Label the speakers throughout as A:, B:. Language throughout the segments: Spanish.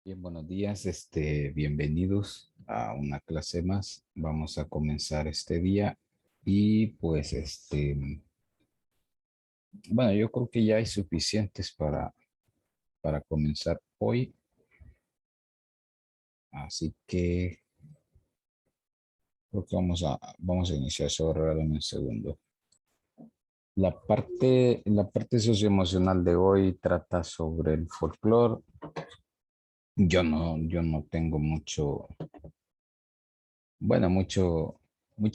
A: Bien, buenos días, bienvenidos a una clase más. Vamos a comenzar este día y pues bueno, yo creo que ya hay suficientes para comenzar hoy, así que creo que vamos a iniciar sobre ahora en un segundo. La parte socioemocional de hoy trata sobre el folclore. Yo no tengo mucha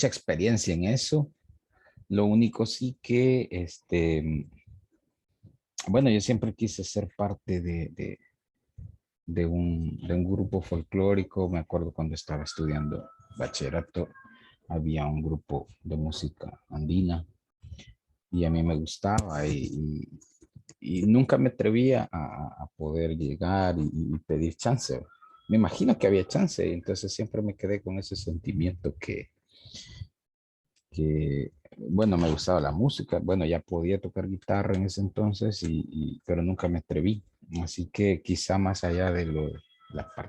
A: experiencia en eso. Lo único sí que, bueno, yo siempre quise ser parte de un grupo folclórico. Me acuerdo cuando estaba estudiando bachillerato, había un grupo de música andina y a mí me gustaba y nunca me atrevía a poder llegar y pedir chance. Me imagino que había chance, y entonces siempre me quedé con ese sentimiento bueno, me gustaba la música. Bueno, ya podía tocar guitarra en ese entonces, pero nunca me atreví. Así que quizá más allá de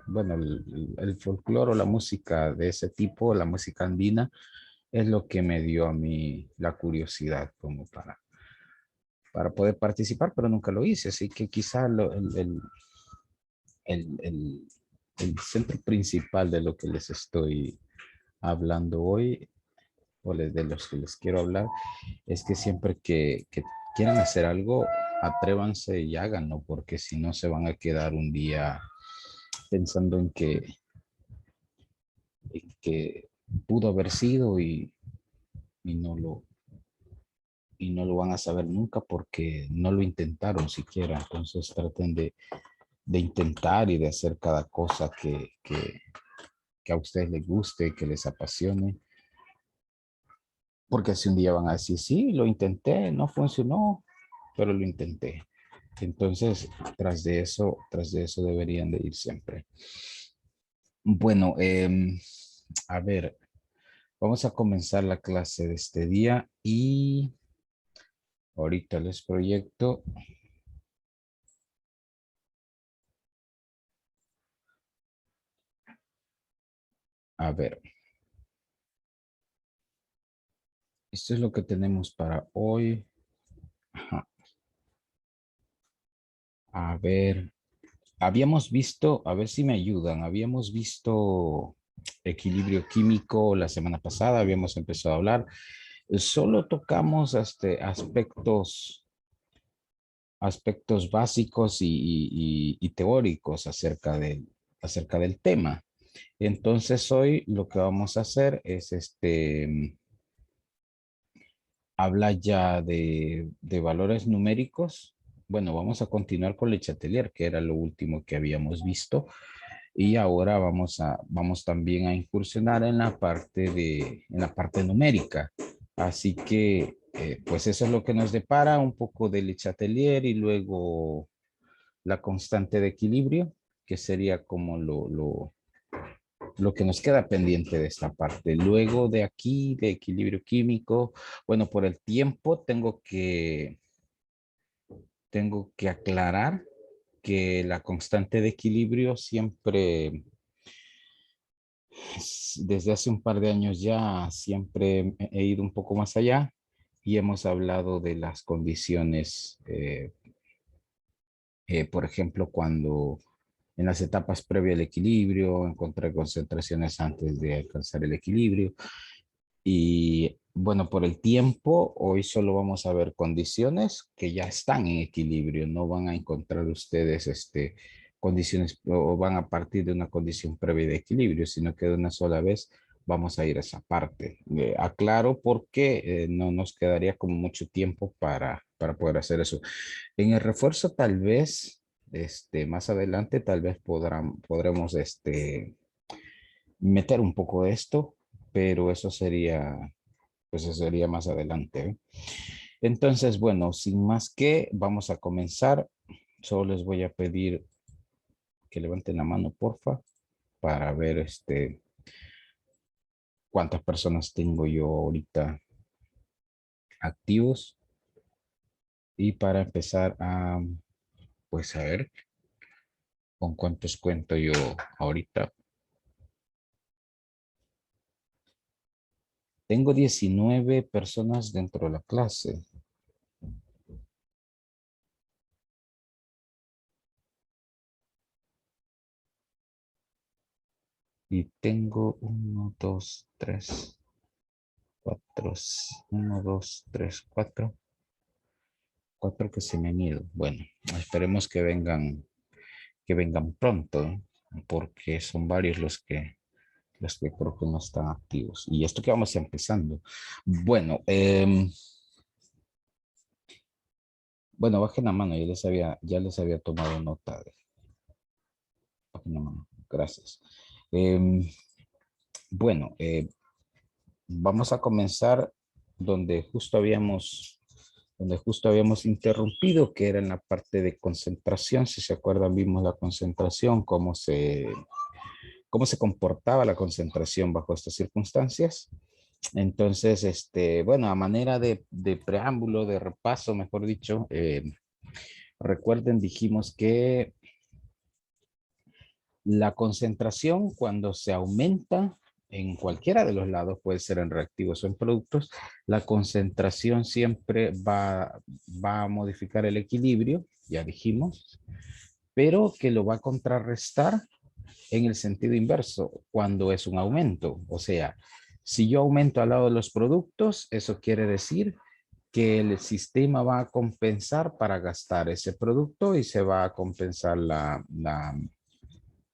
A: bueno, el folclore o la música de ese tipo, la música andina, es lo que me dio a mí la curiosidad como para poder participar, pero nunca lo hice. Así que quizá el, el, el centro principal de lo que les estoy hablando hoy, de los que les quiero hablar, es que siempre que quieran hacer algo, atrévanse y háganlo, porque si no se van a quedar un día pensando en que pudo haber sido y no lo, y no lo van a saber nunca porque no lo intentaron siquiera. Entonces traten de intentar y de hacer cada cosa que a ustedes les guste, que les apasione, porque si un día van a decir, sí, lo intenté, no funcionó, pero lo intenté. Entonces, tras de eso deberían de ir siempre. Bueno, a ver, vamos a comenzar la clase de este día y ahorita les proyecto. A ver, esto es lo que tenemos para hoy. Ajá. A ver, habíamos visto, a ver si me ayudan, habíamos visto equilibrio químico la semana pasada, habíamos empezado a hablar. Solo tocamos aspectos básicos y teóricos acerca del tema. Entonces hoy lo que vamos a hacer es habla ya de valores numéricos. Bueno, vamos a continuar con Le Chatelier, que era lo último que habíamos visto. Y ahora vamos también a incursionar en la parte numérica. Así que, pues eso es lo que nos depara, un poco de Le Chatelier y luego la constante de equilibrio, que sería como lo que nos queda pendiente de esta parte. Luego de aquí, de equilibrio químico, bueno, por el tiempo tengo que aclarar que la constante de equilibrio siempre, desde hace un par de años ya, siempre he ido un poco más allá y hemos hablado de las condiciones, por ejemplo, cuando en las etapas previas al equilibrio, encontrar concentraciones antes de alcanzar el equilibrio. Y bueno, por el tiempo, hoy solo vamos a ver condiciones que ya están en equilibrio. No van a encontrar ustedes condiciones o van a partir de una condición previa de equilibrio, sino que de una sola vez vamos a ir a esa parte. Aclaro porque no nos quedaría como mucho tiempo para poder hacer eso. En el refuerzo tal vez, más adelante, tal vez podremos meter un poco de esto, pero eso sería más adelante, ¿eh? Entonces, bueno, sin más que, vamos a comenzar. Solo les voy a pedir que levanten la mano, porfa, para ver cuántas personas tengo yo ahorita activos y para empezar pues a ver, ¿Con cuántos cuento yo ahorita? Tengo 19 personas dentro de la clase. Y tengo 1, 2, 3, 4, 1, 2, 3, 4. 4 que se me han ido. Bueno, esperemos que vengan pronto, ¿eh? Porque son varios los que creo que no están activos. Y esto que vamos empezando. Bueno, bueno, bajen la mano, ya les había tomado nota de. Bajen la mano, gracias. Bueno, vamos a comenzar donde donde justo habíamos interrumpido, que era en la parte de concentración. Si se acuerdan, vimos la concentración, cómo se comportaba la concentración bajo estas circunstancias. Entonces, bueno, a manera de preámbulo, de repaso, mejor dicho, recuerden, dijimos que la concentración cuando se aumenta en cualquiera de los lados, puede ser en reactivos o en productos, la concentración siempre va a modificar el equilibrio, ya dijimos, pero que lo va a contrarrestar en el sentido inverso cuando es un aumento. O sea, si yo aumento al lado de los productos, eso quiere decir que el sistema va a compensar para gastar ese producto y se va a compensar la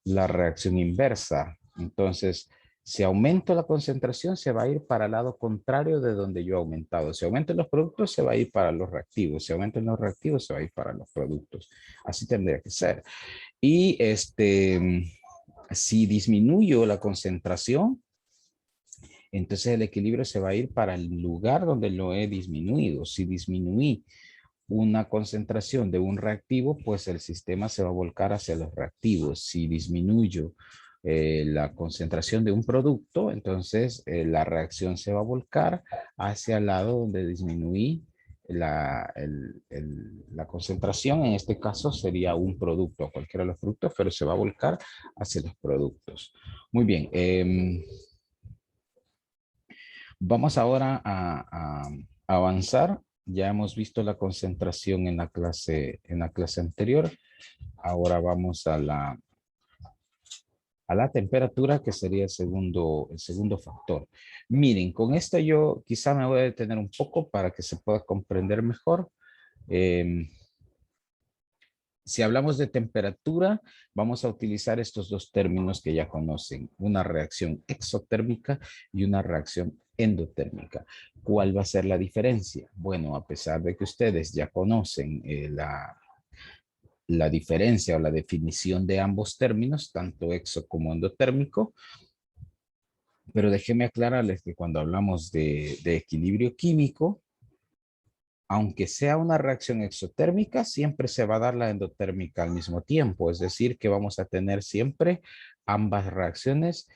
A: reacción inversa. Entonces, si aumento la concentración, se va a ir para el lado contrario de donde yo he aumentado. Si aumento los productos, se va a ir para los reactivos. Si aumentan los reactivos, se va a ir para los productos. Así tendría que ser. Y si disminuyo la concentración, entonces el equilibrio se va a ir para el lugar donde lo he disminuido. Si disminuí una concentración de un reactivo, pues el sistema se va a volcar hacia los reactivos. Si disminuyo la concentración de un producto, entonces la reacción se va a volcar hacia el lado donde disminuí la concentración. En este caso sería un producto, cualquiera de los productos, pero se va a volcar hacia los productos. Muy bien. Vamos ahora a avanzar. Ya hemos visto la concentración en la clase anterior. Ahora vamos a la temperatura, que sería el segundo factor. Miren, con esto yo quizá me voy a detener un poco para que se pueda comprender mejor. Eh, si hablamos de temperatura, vamos a utilizar estos dos términos que ya conocen, una reacción exotérmica y una reacción endotérmica. ¿Cuál va a ser la diferencia? Bueno, a pesar de que ustedes ya conocen la diferencia o la definición de ambos términos, tanto exo como endotérmico, pero déjenme aclararles que cuando hablamos de equilibrio químico, aunque sea una reacción exotérmica, siempre se va a dar la endotérmica al mismo tiempo. Es decir, que vamos a tener siempre ambas reacciones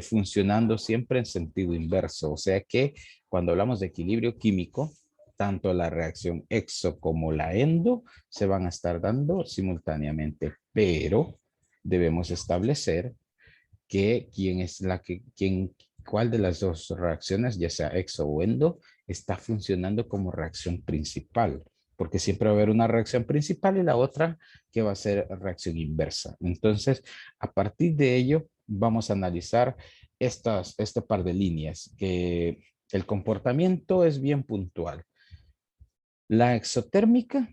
A: funcionando siempre en sentido inverso. O sea que cuando hablamos de equilibrio químico, tanto la reacción exo como la endo se van a estar dando simultáneamente, pero debemos establecer que cuál de las dos reacciones, ya sea exo o endo, está funcionando como reacción principal, porque siempre va a haber una reacción principal y la otra que va a ser reacción inversa. Entonces, a partir de ello, vamos a analizar este par de líneas, que el comportamiento es bien puntual. La exotérmica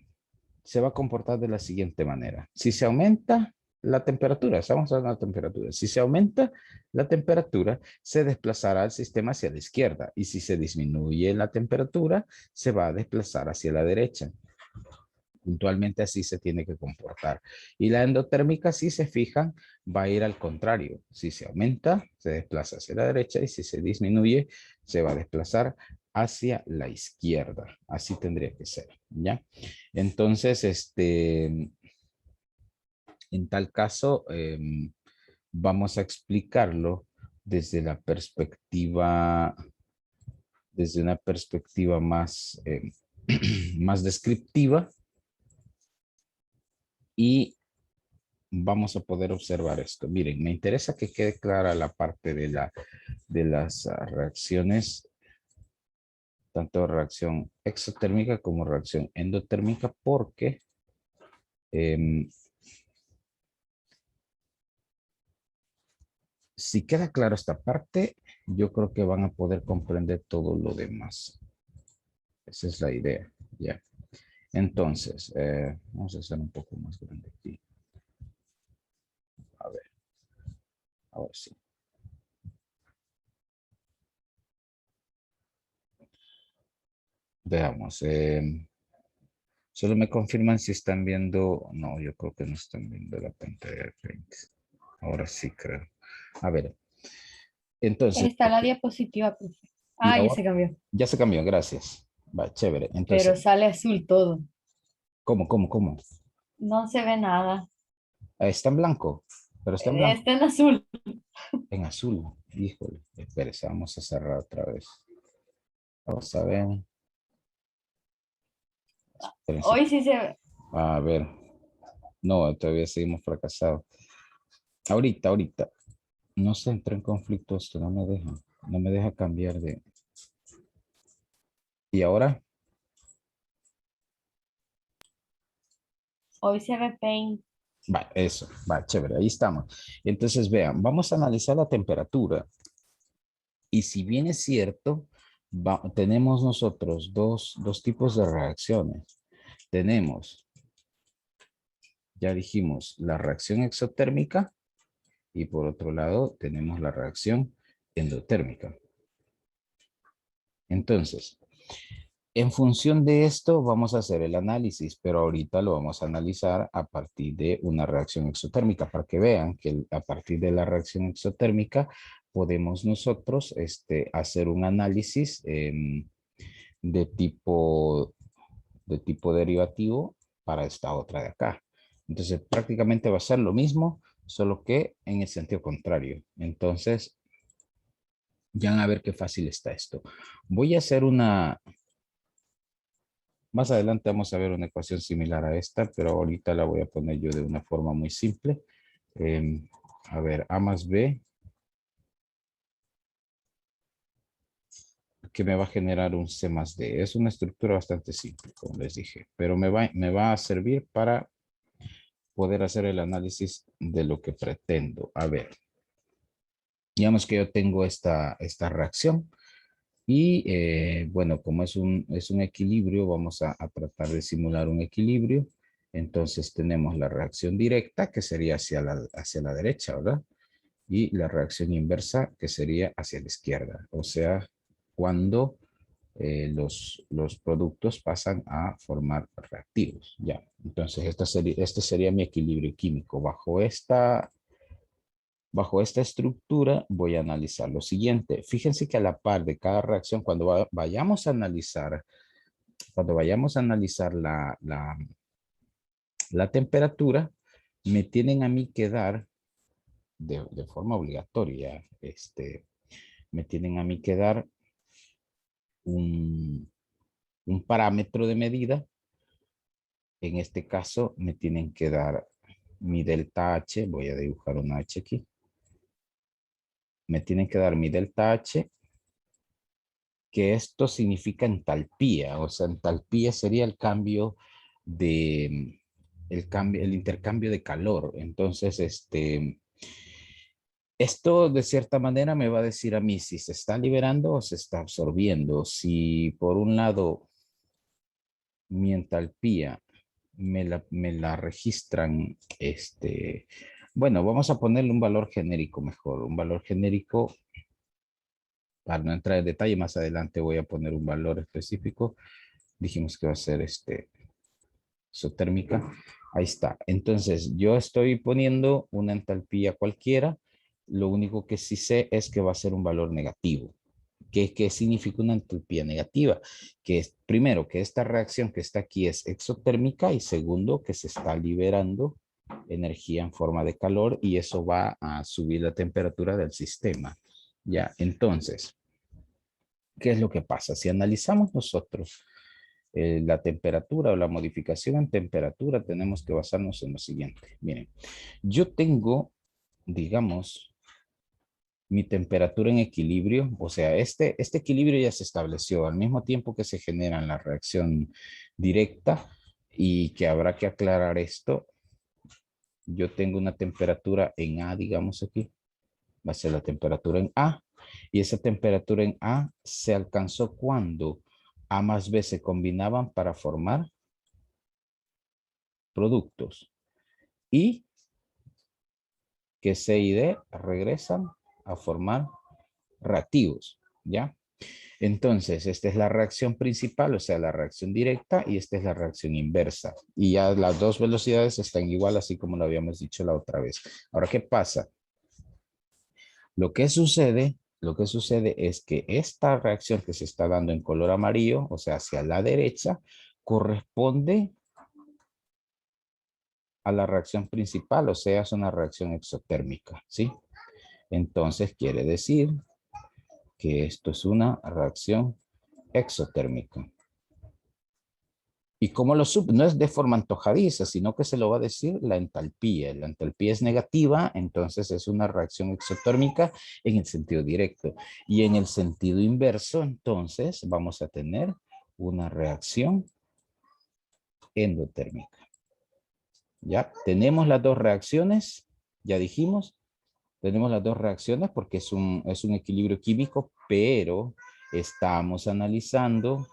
A: se va a comportar de la siguiente manera. Si se aumenta la temperatura, estamos hablando de temperatura, si se aumenta la temperatura, se desplazará el sistema hacia la izquierda, y si se disminuye la temperatura, se va a desplazar hacia la derecha. Puntualmente así se tiene que comportar. Y la endotérmica, si se fijan, va a ir al contrario. Si se aumenta, se desplaza hacia la derecha, y si se disminuye, se va a desplazar hacia la izquierda. Así tendría que ser, ¿ya? Entonces, en tal caso, vamos a explicarlo desde la perspectiva, desde una perspectiva más, más descriptiva, y vamos a poder observar esto. Miren, me interesa que quede clara la parte de las reacciones, tanto reacción exotérmica como reacción endotérmica, porque si queda claro esta parte, yo creo que van a poder comprender todo lo demás. Esa es la idea, ya. Entonces, vamos a hacer un poco más grande aquí. A ver, ahora sí. Veamos. Solo me confirman si están viendo. No, yo creo que no están viendo la pantalla de frente. Ahora sí creo. A ver, entonces,
B: Está la diapositiva, profe.
A: y
B: Ah, ya
A: ahora
B: se cambió.
A: ya se cambió, gracias. Va, chévere. Entonces,
B: Pero sale azul todo.
A: ¿cómo?
B: No se ve nada.
A: Está en blanco, pero está en blanco.
B: Está en azul.
A: En azul. Híjole, espérese, vamos a cerrar otra vez. Vamos a ver. Espérense.
B: Hoy sí se ve.
A: A ver. No, todavía seguimos fracasados. Ahorita. No se entra en conflicto esto, no me deja. No me deja cambiar de. ¿Y ahora?
B: Hoy se ve paint.
A: Va, eso, va, chévere, ahí estamos. Entonces, vean, vamos a analizar la temperatura. Y si bien es cierto, tenemos nosotros dos tipos de reacciones. Tenemos, ya dijimos, la reacción exotérmica y por otro lado tenemos la reacción endotérmica. Entonces, en función de esto vamos a hacer el análisis, pero ahorita lo vamos a analizar a partir de una reacción exotérmica para que vean que a partir de la reacción exotérmica podemos nosotros hacer un análisis de tipo, de tipo derivativo para esta otra de acá. Entonces prácticamente va a ser lo mismo, solo que en el sentido contrario. Entonces, ya van a ver qué fácil está esto. Voy a hacer una, más adelante vamos a ver una ecuación similar a esta, pero ahorita la voy a poner yo de una forma muy simple. A ver, A más B, que me va a generar un C más D. Es una estructura bastante simple, como les dije, pero me va a servir para poder hacer el análisis de lo que pretendo. A ver, digamos que yo tengo esta reacción. Y bueno, como es un equilibrio, vamos a tratar de simular un equilibrio. Entonces tenemos la reacción directa, que sería hacia la derecha, ¿verdad? Y la reacción inversa, que sería hacia la izquierda. O sea, cuando los productos pasan a formar reactivos. Ya, entonces este sería mi equilibrio químico. Bajo esta estructura voy a analizar lo siguiente. Fíjense que a la par de cada reacción, vayamos a analizar, la temperatura, me tienen a mí que dar de forma obligatoria, me tienen a mí que dar un, un parámetro de medida. En este caso me tienen que dar mi delta H, voy a dibujar una H aquí. Me tienen que dar mi delta H, que esto significa entalpía, o sea, entalpía sería el cambio de, el intercambio de calor. Entonces, esto de cierta manera me va a decir a mí si se está liberando o se está absorbiendo. Si por un lado mi entalpía me la registran, bueno, vamos a ponerle un valor genérico mejor, un valor genérico. Para no entrar en detalle, más adelante voy a poner un valor específico. Dijimos que va a ser isotérmica. Ahí está. Entonces, yo estoy poniendo una entalpía cualquiera. Lo único que sí sé es que va a ser un valor negativo. ¿Qué significa una entalpía negativa? Que es, primero, que esta reacción que está aquí es exotérmica y segundo, que se está liberando energía en forma de calor y eso va a subir la temperatura del sistema. Ya, entonces, ¿qué es lo que pasa? Si analizamos nosotros la temperatura o la modificación en temperatura, tenemos que basarnos en lo siguiente. Miren, yo tengo, digamos, mi temperatura en equilibrio, o sea, este equilibrio ya se estableció al mismo tiempo que se genera la reacción directa y que habrá que aclarar esto. Yo tengo una temperatura en A, digamos aquí, va a ser la temperatura en A, y esa temperatura en A se alcanzó cuando A más B se combinaban para formar productos y que C y D regresan a formar reactivos, ¿ya? Entonces, esta es la reacción principal, o sea, la reacción directa, y esta es la reacción inversa. Y ya las dos velocidades están igual, así como lo habíamos dicho la otra vez. Ahora, ¿qué pasa? Lo que sucede es que esta reacción que se está dando en color amarillo, o sea, hacia la derecha, corresponde a la reacción principal, o sea, es una reacción exotérmica, ¿sí? Entonces, quiere decir que esto es una reacción exotérmica. Y como no es de forma antojadiza, sino que se lo va a decir la entalpía. La entalpía es negativa, entonces es una reacción exotérmica en el sentido directo. Y en el sentido inverso, entonces vamos a tener una reacción endotérmica. Ya tenemos las dos reacciones, ya dijimos, tenemos las dos reacciones porque es un equilibrio químico, pero estamos analizando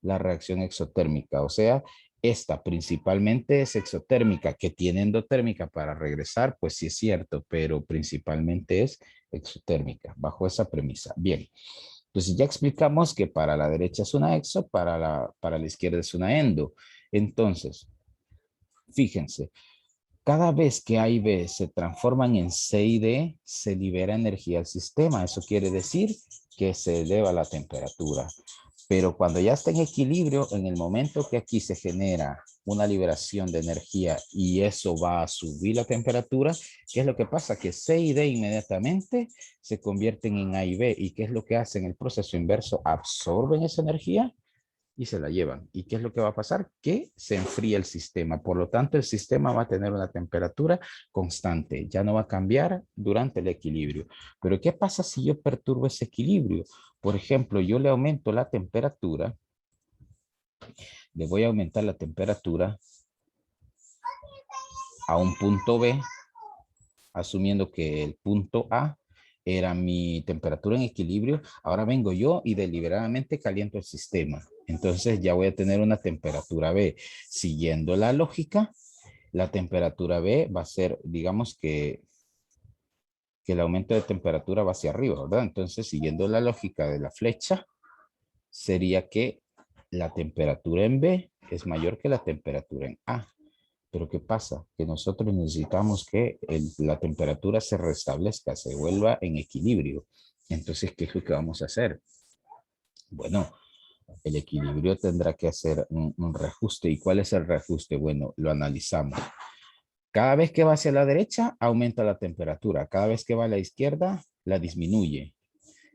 A: la reacción exotérmica, o sea, esta principalmente es exotérmica, que tiene endotérmica para regresar, pues sí es cierto, pero principalmente es exotérmica, bajo esa premisa. Bien, entonces ya explicamos que para la derecha es una exo, para la izquierda es una endo. Entonces, fíjense, cada vez que A y B se transforman en C y D, se libera energía al sistema. Eso quiere decir que se eleva la temperatura. Pero cuando ya está en equilibrio, en el momento que aquí se genera una liberación de energía y eso va a subir la temperatura, ¿qué es lo que pasa? Que C y D inmediatamente se convierten en A y B. ¿Y qué es lo que hacen? El proceso inverso, absorben esa energía y se la llevan. ¿Y qué es lo que va a pasar? Que se enfría el sistema. Por lo tanto, el sistema va a tener una temperatura constante. Ya no va a cambiar durante el equilibrio. Pero ¿qué pasa si yo perturbo ese equilibrio? Por ejemplo, yo le aumento la temperatura. Le voy a aumentar la temperatura a un punto B, asumiendo que el punto A era mi temperatura en equilibrio. Ahora vengo yo y deliberadamente caliento el sistema. Entonces ya voy a tener una temperatura B. Siguiendo la lógica, la temperatura B va a ser, digamos que el aumento de temperatura va hacia arriba, ¿verdad? Entonces, siguiendo la lógica de la flecha, sería que la temperatura en B es mayor que la temperatura en A. Pero ¿qué pasa? Que nosotros necesitamos que la temperatura se restablezca, se vuelva en equilibrio. Entonces, ¿qué es lo que vamos a hacer? Bueno, el equilibrio tendrá que hacer un reajuste. ¿Y cuál es el reajuste? Bueno, lo analizamos. Cada vez que va hacia la derecha, aumenta la temperatura. Cada vez que va a la izquierda, la disminuye.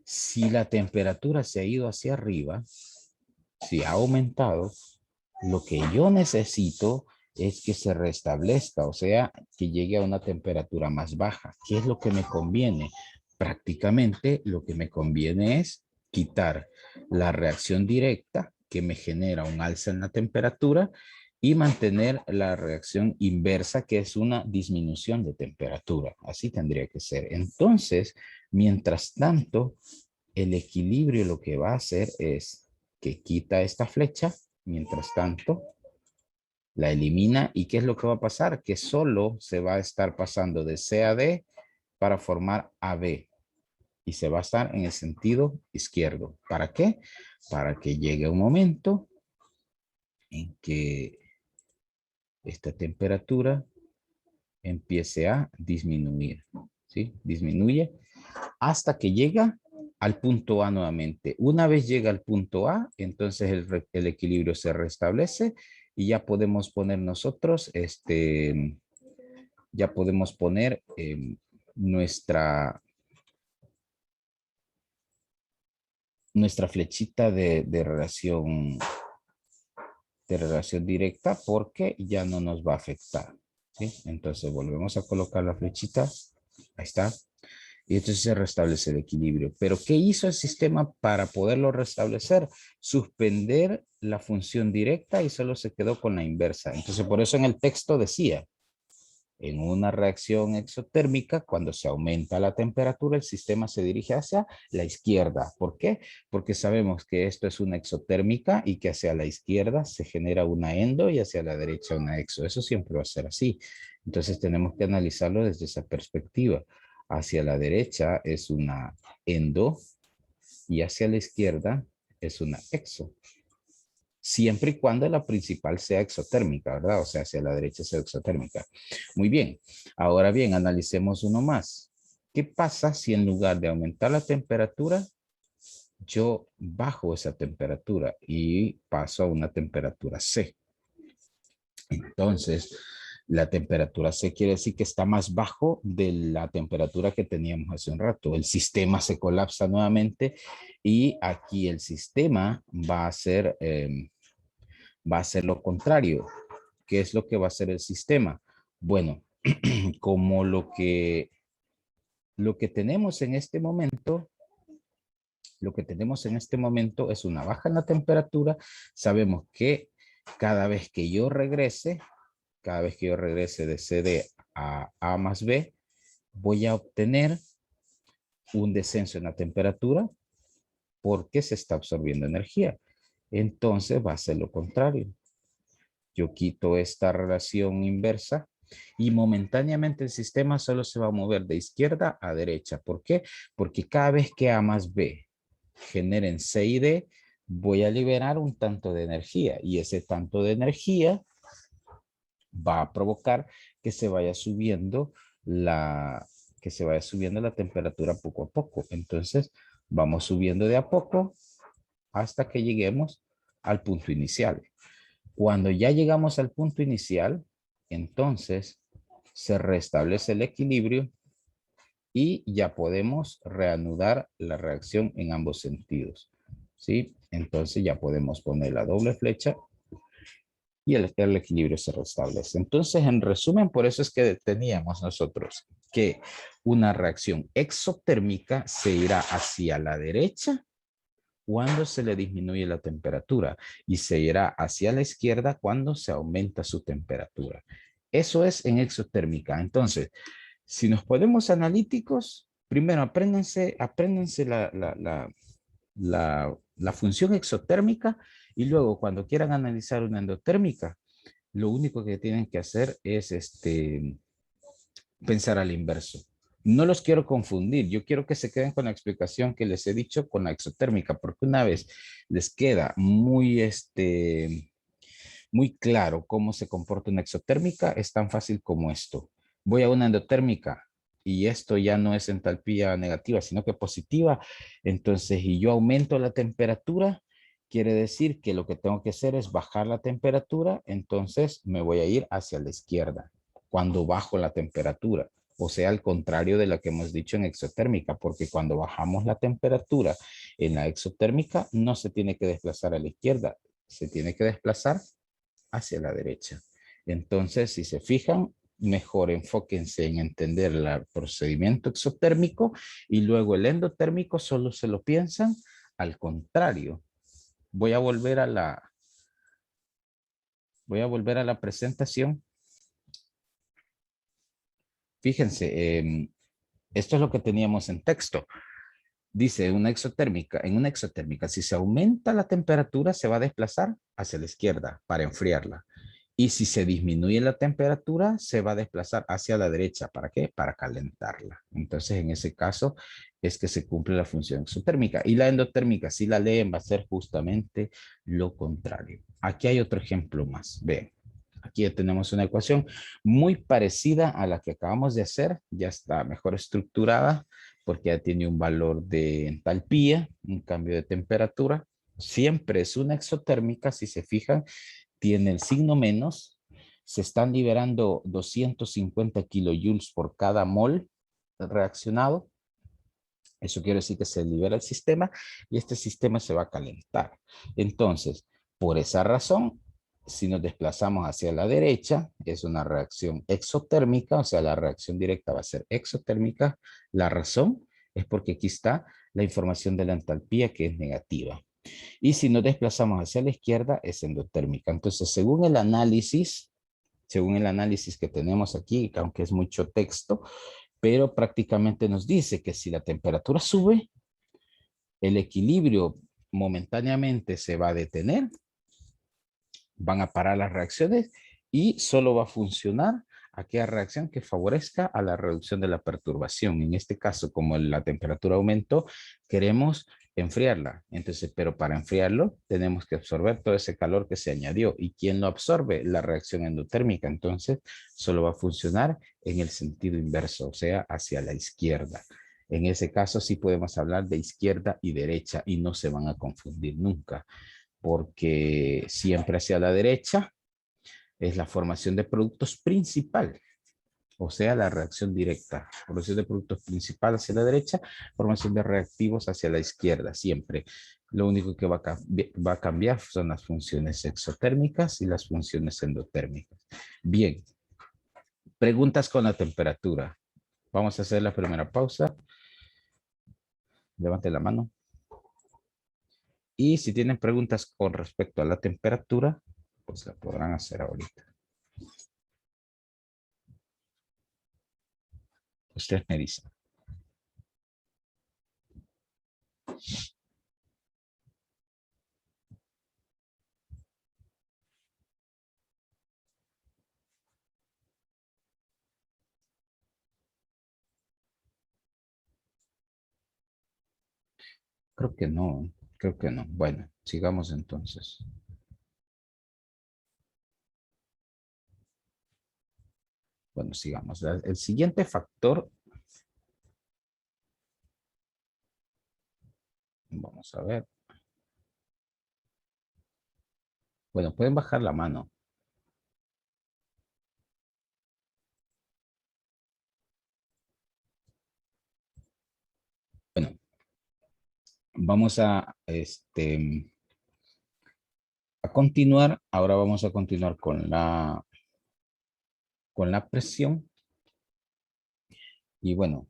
A: Si la temperatura se ha ido hacia arriba, si ha aumentado, lo que yo necesito es que se restablezca, o sea, que llegue a una temperatura más baja. ¿Qué es lo que me conviene? Prácticamente lo que me conviene es quitar la reacción directa que me genera un alza en la temperatura y mantener la reacción inversa, que es una disminución de temperatura. Así tendría que ser. Entonces, mientras tanto, el equilibrio lo que va a hacer es que quita esta flecha, mientras tanto, la elimina. ¿Y qué es lo que va a pasar? Que solo se va a estar pasando de C a D para formar AB y se va a estar en el sentido izquierdo. ¿Para qué? Para que llegue un momento en que esta temperatura empiece a disminuir, ¿sí? Disminuye hasta que llega al punto A nuevamente. Una vez llega al punto A, entonces el equilibrio se restablece y ya podemos poner nosotros, ya podemos poner nuestra nuestra flechita de relación directa porque ya no nos va a afectar, ¿sí? Entonces volvemos a colocar la flechita. Ahí está. Y entonces se restablece el equilibrio. Pero ¿qué hizo el sistema para poderlo restablecer? Suspender la función directa y solo se quedó con la inversa. Entonces por eso en el texto decía, en una reacción exotérmica, cuando se aumenta la temperatura, el sistema se dirige hacia la izquierda. ¿Por qué? Porque sabemos que esto es una exotérmica y que hacia la izquierda se genera una endo y hacia la derecha una exo. Eso siempre va a ser así. Entonces tenemos que analizarlo desde esa perspectiva. Hacia la derecha es una endo y hacia la izquierda es una exo. Siempre y cuando la principal sea exotérmica, ¿verdad? O sea, hacia la derecha sea exotérmica. Muy bien. Ahora bien, analicemos uno más. ¿Qué pasa si en lugar de aumentar la temperatura, yo bajo esa temperatura y paso a una temperatura C? Entonces, la temperatura C quiere decir que está más bajo de la temperatura que teníamos hace un rato. El sistema se colapsa nuevamente y aquí el sistema va a hacer lo contrario. ¿Qué es lo que va a hacer el sistema? Bueno, como lo que tenemos en este momento, lo que tenemos en este momento es una baja en la temperatura. Sabemos que cada vez que yo regrese, de CD a A más B, voy a obtener un descenso en la temperatura porque se está absorbiendo energía. Entonces va a ser lo contrario. Yo quito esta relación inversa y momentáneamente el sistema solo se va a mover de izquierda a derecha. ¿Por qué? Porque cada vez que A más B generen C y D, voy a liberar un tanto de energía y ese tanto de energía va a provocar que se vaya subiendo la, la temperatura poco a poco. Entonces, vamos subiendo de a poco hasta que lleguemos al punto inicial. Cuando ya llegamos al punto inicial, entonces se restablece el equilibrio y ya podemos reanudar la reacción en ambos sentidos. ¿Sí? Entonces ya podemos poner la doble flecha y el equilibrio se restablece. Entonces, en resumen, por eso es que teníamos nosotros que una reacción exotérmica se irá hacia la derecha cuando se le disminuye la temperatura y se irá hacia la izquierda cuando se aumenta su temperatura. Eso es en exotérmica. Entonces, si nos ponemos analíticos, primero apréndanse la función exotérmica y luego cuando quieran analizar una endotérmica, lo único que tienen que hacer es pensar al inverso. No los quiero confundir, yo quiero que se queden con la explicación que les he dicho con la exotérmica, porque una vez les queda muy claro cómo se comporta una exotérmica, es tan fácil como esto. Voy a una endotérmica y esto ya no es entalpía negativa, sino que positiva. Entonces, y yo aumento la temperatura, quiere decir que lo que tengo que hacer es bajar la temperatura, entonces me voy a ir hacia la izquierda cuando bajo la temperatura. O sea, al contrario de lo que hemos dicho en exotérmica, porque cuando bajamos la temperatura en la exotérmica no se tiene que desplazar a la izquierda, se tiene que desplazar hacia la derecha. Entonces, si se fijan, mejor enfóquense en entender el procedimiento exotérmico y luego el endotérmico solo se lo piensan al contrario. Voy a volver a la presentación. Fíjense, esto es lo que teníamos en texto. Dice en una exotérmica, si se aumenta la temperatura, se va a desplazar hacia la izquierda para enfriarla. Y si se disminuye la temperatura, se va a desplazar hacia la derecha. ¿Para qué? Para calentarla. Entonces, en ese caso, es que se cumple la función exotérmica. Y la endotérmica, si la leen, va a ser justamente lo contrario. Aquí hay otro ejemplo más. Vean. Aquí ya tenemos una ecuación muy parecida a la que acabamos de hacer. Ya está mejor estructurada porque ya tiene un valor de entalpía, un cambio de temperatura. Siempre es una exotérmica, si se fijan, tiene el signo menos, se están liberando 250 kilojoules por cada mol reaccionado. Eso quiere decir que se libera el sistema y este sistema se va a calentar. Entonces, por esa razón, si nos desplazamos hacia la derecha, es una reacción exotérmica, o sea, la reacción directa va a ser exotérmica. La razón es porque aquí está la información de la entalpía que es negativa. Y si nos desplazamos hacia la izquierda, es endotérmica. Entonces, según el análisis que tenemos aquí, aunque es mucho texto, pero prácticamente nos dice que si la temperatura sube, el equilibrio momentáneamente se va a detener, van a parar las reacciones y solo va a funcionar aquella reacción que favorezca a la reducción de la perturbación. En este caso, como la temperatura aumentó, queremos enfriarla. Entonces, pero para enfriarlo tenemos que absorber todo ese calor que se añadió. ¿Y quién lo absorbe? La reacción endotérmica. Entonces, solo va a funcionar en el sentido inverso, o sea, hacia la izquierda. En ese caso sí podemos hablar de izquierda y derecha y no se van a confundir nunca, porque siempre hacia la derecha es la formación de productos principal, o sea, la reacción directa. Formación de productos principal hacia la derecha, formación de reactivos hacia la izquierda, siempre. Lo único que va a cambiar son las funciones exotérmicas y las funciones endotérmicas. Bien, preguntas con la temperatura. Vamos a hacer la primera pausa. Levante la mano. Y si tienen preguntas con respecto a la temperatura, pues la podrán hacer ahorita. Ustedes me dicen. Creo que no, creo que no. Bueno, sigamos entonces. Bueno, sigamos. El siguiente factor, vamos a ver. Bueno, pueden bajar la mano. Bueno, vamos a continuar. Ahora vamos a continuar con la presión. Y bueno,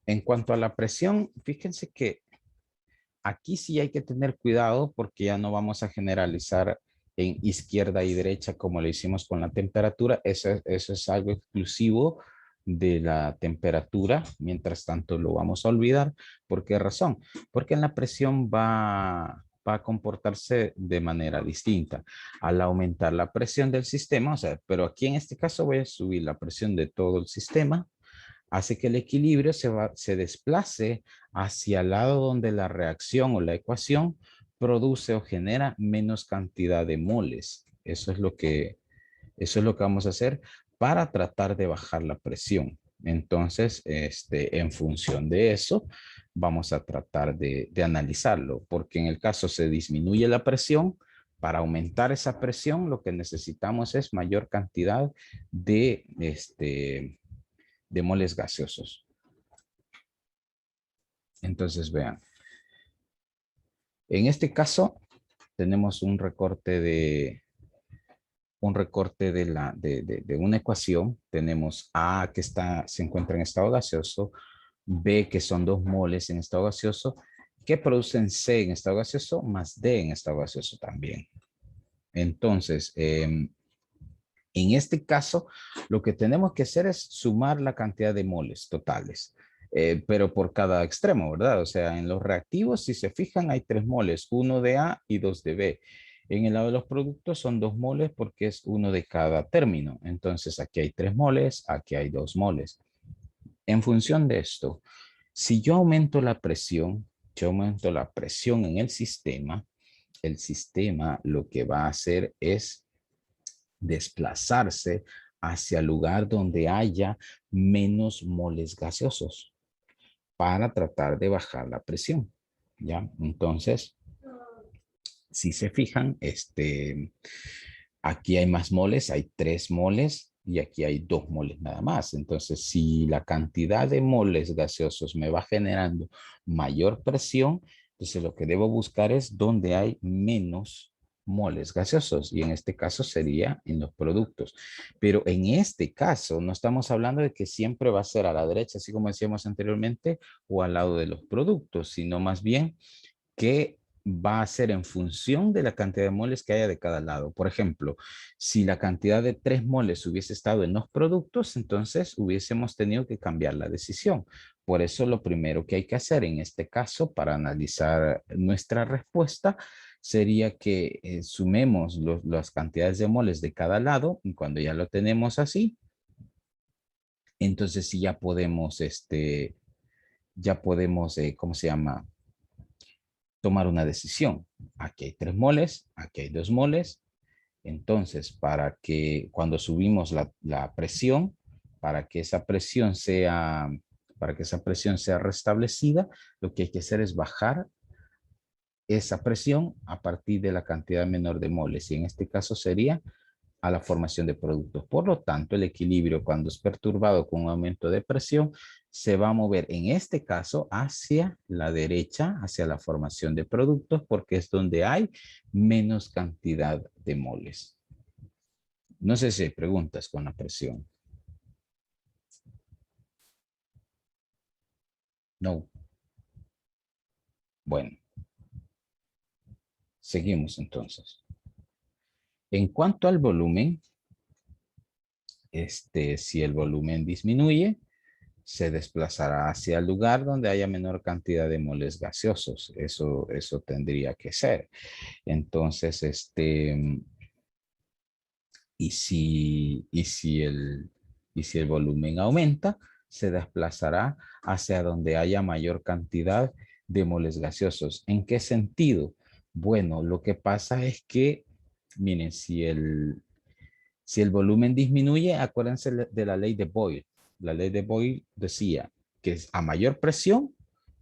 A: en cuanto a la presión, fíjense que aquí sí hay que tener cuidado porque ya no vamos a generalizar en izquierda y derecha como lo hicimos con la temperatura. Eso es algo exclusivo de la temperatura. Mientras tanto lo vamos a olvidar. ¿Por qué razón? Porque en la presión va a comportarse de manera distinta. Al aumentar la presión del sistema, o sea, pero aquí en este caso voy a subir la presión de todo el sistema, hace que el equilibrio se desplace hacia el lado donde la reacción o la ecuación produce o genera menos cantidad de moles. Eso es lo que vamos a hacer para tratar de bajar la presión. Entonces, en función de eso, vamos a tratar de analizarlo, porque en el caso se disminuye la presión, para aumentar esa presión, lo que necesitamos es mayor cantidad de moles gaseosos. Entonces, vean, en este caso tenemos un recorte de una ecuación. Tenemos A que se encuentra en estado gaseoso, B que son 2 moles en estado gaseoso, que producen C en estado gaseoso más D en estado gaseoso también. Entonces, en este caso, lo que tenemos que hacer es sumar la cantidad de moles totales, pero por cada extremo, ¿verdad? O sea, en los reactivos, si se fijan, hay 3 moles, 1 de A y 2 de B. En el lado de los productos son 2 moles porque es uno de cada término. Entonces, aquí hay 3 moles, aquí hay 2 moles. En función de esto, si yo aumento la presión, en el sistema lo que va a hacer es desplazarse hacia el lugar donde haya menos moles gaseosos para tratar de bajar la presión. ¿Ya? Entonces, si se fijan, aquí hay más moles, hay 3 moles y aquí hay 2 moles nada más. Entonces, si la cantidad de moles gaseosos me va generando mayor presión, entonces lo que debo buscar es donde hay menos moles gaseosos, y en este caso sería en los productos. Pero en este caso no estamos hablando de que siempre va a ser a la derecha, así como decíamos anteriormente, o al lado de los productos, sino más bien que va a ser en función de la cantidad de moles que haya de cada lado. Por ejemplo, si la cantidad de 3 moles hubiese estado en los productos, entonces hubiésemos tenido que cambiar la decisión. Por eso lo primero que hay que hacer en este caso para analizar nuestra respuesta sería que sumemos las cantidades de moles de cada lado, y cuando ya lo tenemos así, entonces sí ya podemos, ¿cómo se llama? Tomar una decisión. Aquí hay 3 moles, aquí hay 2 moles. Entonces, para que cuando subimos la presión, para que esa presión sea, para que esa presión sea restablecida, lo que hay que hacer es bajar esa presión a partir de la cantidad menor de moles. Y en este caso sería a la formación de productos. Por lo tanto, el equilibrio cuando es perturbado con un aumento de presión se va a mover en este caso hacia la derecha, hacia la formación de productos, porque es donde hay menos cantidad de moles. No sé si hay preguntas con la presión. No. Bueno, seguimos entonces. En cuanto al volumen, si el volumen disminuye, se desplazará hacia el lugar donde haya menor cantidad de moles gaseosos. Eso tendría que ser. Entonces, y si el volumen aumenta, se desplazará hacia donde haya mayor cantidad de moles gaseosos. ¿En qué sentido? Bueno, lo que pasa es que, miren, si el volumen disminuye, acuérdense de la ley de Boyle. La ley de Boyle decía que a mayor presión,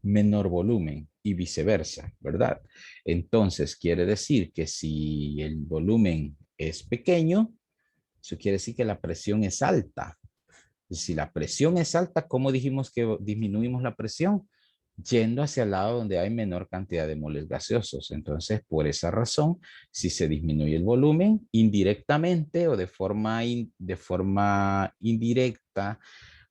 A: menor volumen y viceversa, ¿verdad? Entonces, quiere decir que si el volumen es pequeño, eso quiere decir que la presión es alta. Si la presión es alta, ¿cómo dijimos que disminuimos la presión? Yendo hacia el lado donde hay menor cantidad de moles gaseosos. Entonces, por esa razón, si se disminuye el volumen indirectamente o de forma indirecta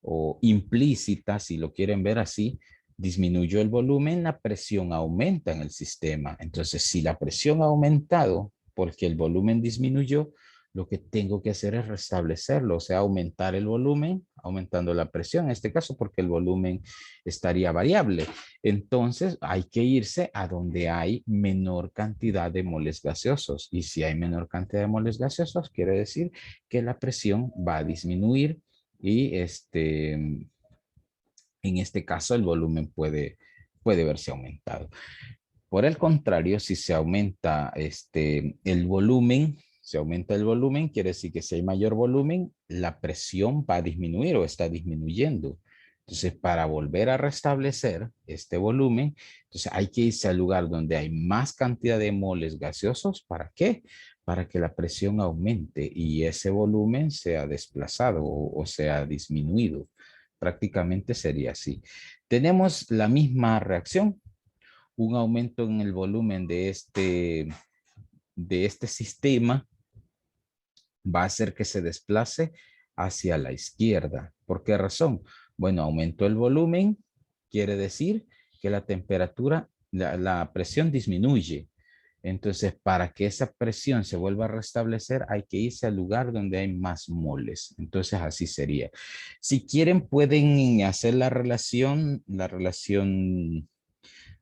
A: o implícita, si lo quieren ver así, disminuyó el volumen, la presión aumenta en el sistema. Entonces, si la presión ha aumentado porque el volumen disminuyó, lo que tengo que hacer es restablecerlo, o sea, aumentar el volumen, aumentando la presión, en este caso porque el volumen estaría variable. Entonces hay que irse a donde hay menor cantidad de moles gaseosos. Y si hay menor cantidad de moles gaseosos, quiere decir que la presión va a disminuir y en este caso el volumen puede verse aumentado. Por el contrario, si se aumenta se aumenta el volumen, quiere decir que si hay mayor volumen, la presión va a disminuir o está disminuyendo. Entonces, para volver a restablecer este volumen, entonces hay que irse al lugar donde hay más cantidad de moles gaseosos. ¿Para qué? Para que la presión aumente y ese volumen sea desplazado o sea disminuido. Prácticamente sería así. Tenemos la misma reacción, un aumento en el volumen de este sistema va a hacer que se desplace hacia la izquierda. ¿Por qué razón? Bueno, aumentó el volumen, quiere decir que la temperatura, la presión disminuye. Entonces, para que esa presión se vuelva a restablecer, hay que irse al lugar donde hay más moles. Entonces, así sería. Si quieren, pueden hacer la relación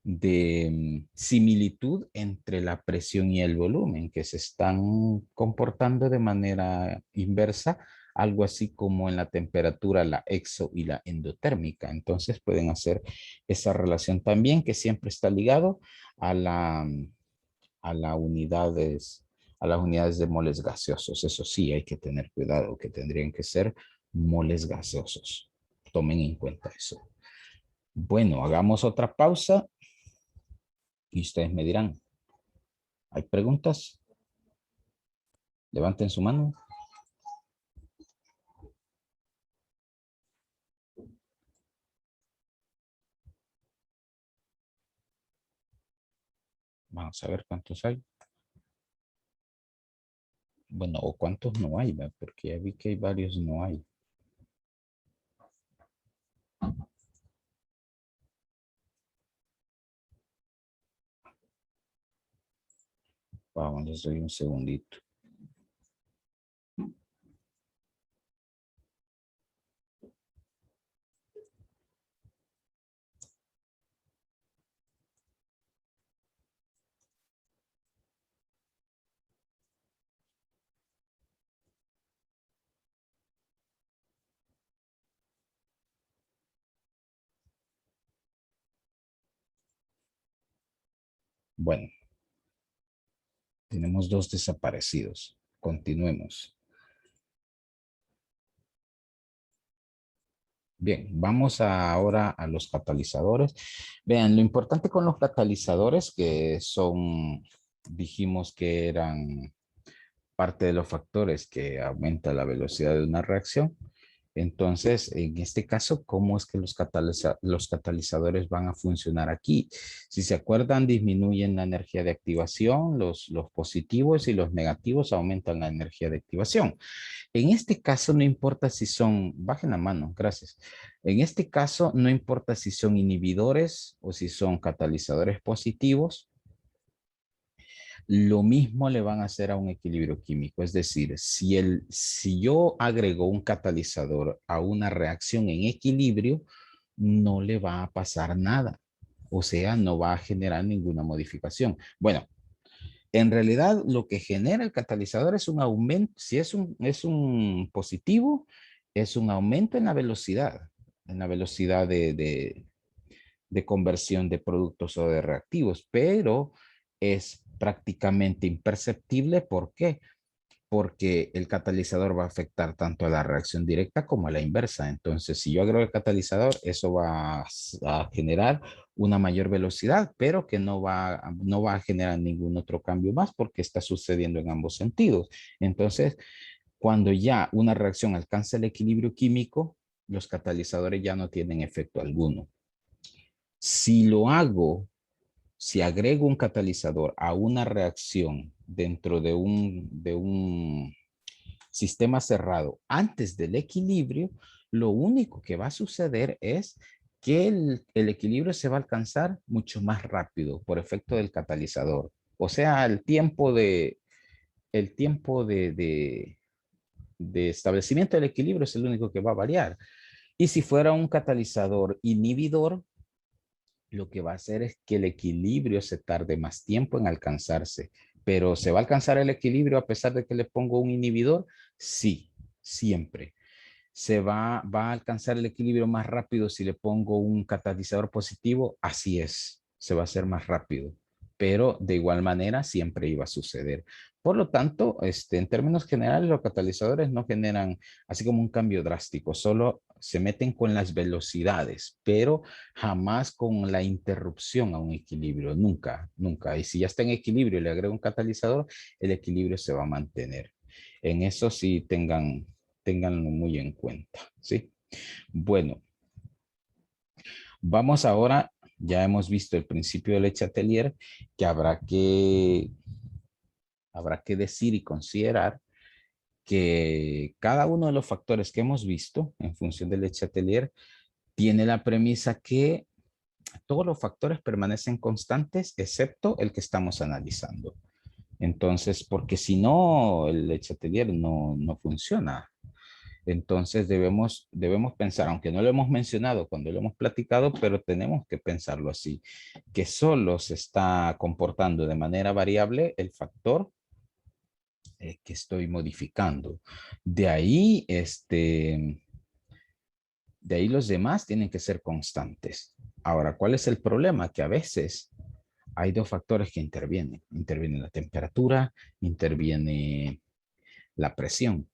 A: de similitud entre la presión y el volumen, que se están comportando de manera inversa, algo así como en la temperatura, la exo y la endotérmica. Entonces pueden hacer esa relación también, que siempre está ligado a a las unidades de moles gaseosos. Eso sí, hay que tener cuidado, que tendrían que ser moles gaseosos. Tomen en cuenta eso. Bueno, hagamos otra pausa y ustedes me dirán, ¿hay preguntas? Levanten su mano. Vamos a ver cuántos hay. Bueno, o cuántos no hay, ¿verdad? Porque ya vi que hay varios no hay. Vamos, les doy un segundito. Bueno, tenemos 2 desaparecidos. Continuemos. Bien, vamos ahora a los catalizadores. Vean, lo importante con los catalizadores que son, dijimos que eran parte de los factores que aumenta la velocidad de una reacción. Entonces, en este caso, ¿cómo es que los catalizadores van a funcionar aquí? Si se acuerdan, disminuyen la energía de activación, los positivos y los negativos aumentan la energía de activación. En este caso, no importa si son, bajen la mano, gracias. En este caso, no importa si son inhibidores o si son catalizadores positivos, lo mismo le van a hacer a un equilibrio químico. Es decir, si yo agrego un catalizador a una reacción en equilibrio, no le va a pasar nada. O sea, no va a generar ninguna modificación. Bueno, en realidad lo que genera el catalizador es un aumento, si es un positivo, es un aumento en la velocidad de conversión de productos o de reactivos, pero es prácticamente imperceptible. ¿Por qué? Porque el catalizador va a afectar tanto a la reacción directa como a la inversa. Entonces, si yo agrego el catalizador, eso va a generar una mayor velocidad, pero que no va a generar ningún otro cambio más porque está sucediendo en ambos sentidos. Entonces, cuando ya una reacción alcanza el equilibrio químico, los catalizadores ya no tienen efecto alguno. Si lo hago, si agrego un catalizador a una reacción dentro de un sistema cerrado antes del equilibrio, lo único que va a suceder es que el equilibrio se va a alcanzar mucho más rápido por efecto del catalizador. O sea, el tiempo de establecimiento del equilibrio es el único que va a variar. Y si fuera un catalizador inhibidor, lo que va a hacer es que el equilibrio se tarde más tiempo en alcanzarse. Pero ¿se va a alcanzar el equilibrio a pesar de que le pongo un inhibidor? Sí, siempre. ¿Se va a alcanzar el equilibrio más rápido si le pongo un catalizador positivo? Así es, se va a hacer más rápido, pero de igual manera siempre iba a suceder. Por lo tanto, en términos generales, los catalizadores no generan así como un cambio drástico, solo se meten con las velocidades, pero jamás con la interrupción a un equilibrio, nunca, nunca. Y si ya está en equilibrio y le agrego un catalizador, el equilibrio se va a mantener. En eso sí ténganlo muy en cuenta, ¿sí? Bueno, vamos ahora, ya hemos visto el principio de Le Chatelier, que habrá que decir y considerar que cada uno de los factores que hemos visto en función de Le Chatelier tiene la premisa que todos los factores permanecen constantes excepto el que estamos analizando. Entonces, porque si no, el Le Chatelier no funciona. Entonces debemos pensar, aunque no lo hemos mencionado cuando lo hemos platicado, pero tenemos que pensarlo así, que solo se está comportando de manera variable el factor que estoy modificando. De ahí, de ahí los demás tienen que ser constantes. Ahora, ¿cuál es el problema? Que a veces hay dos factores que intervienen. Interviene la temperatura, interviene la presión.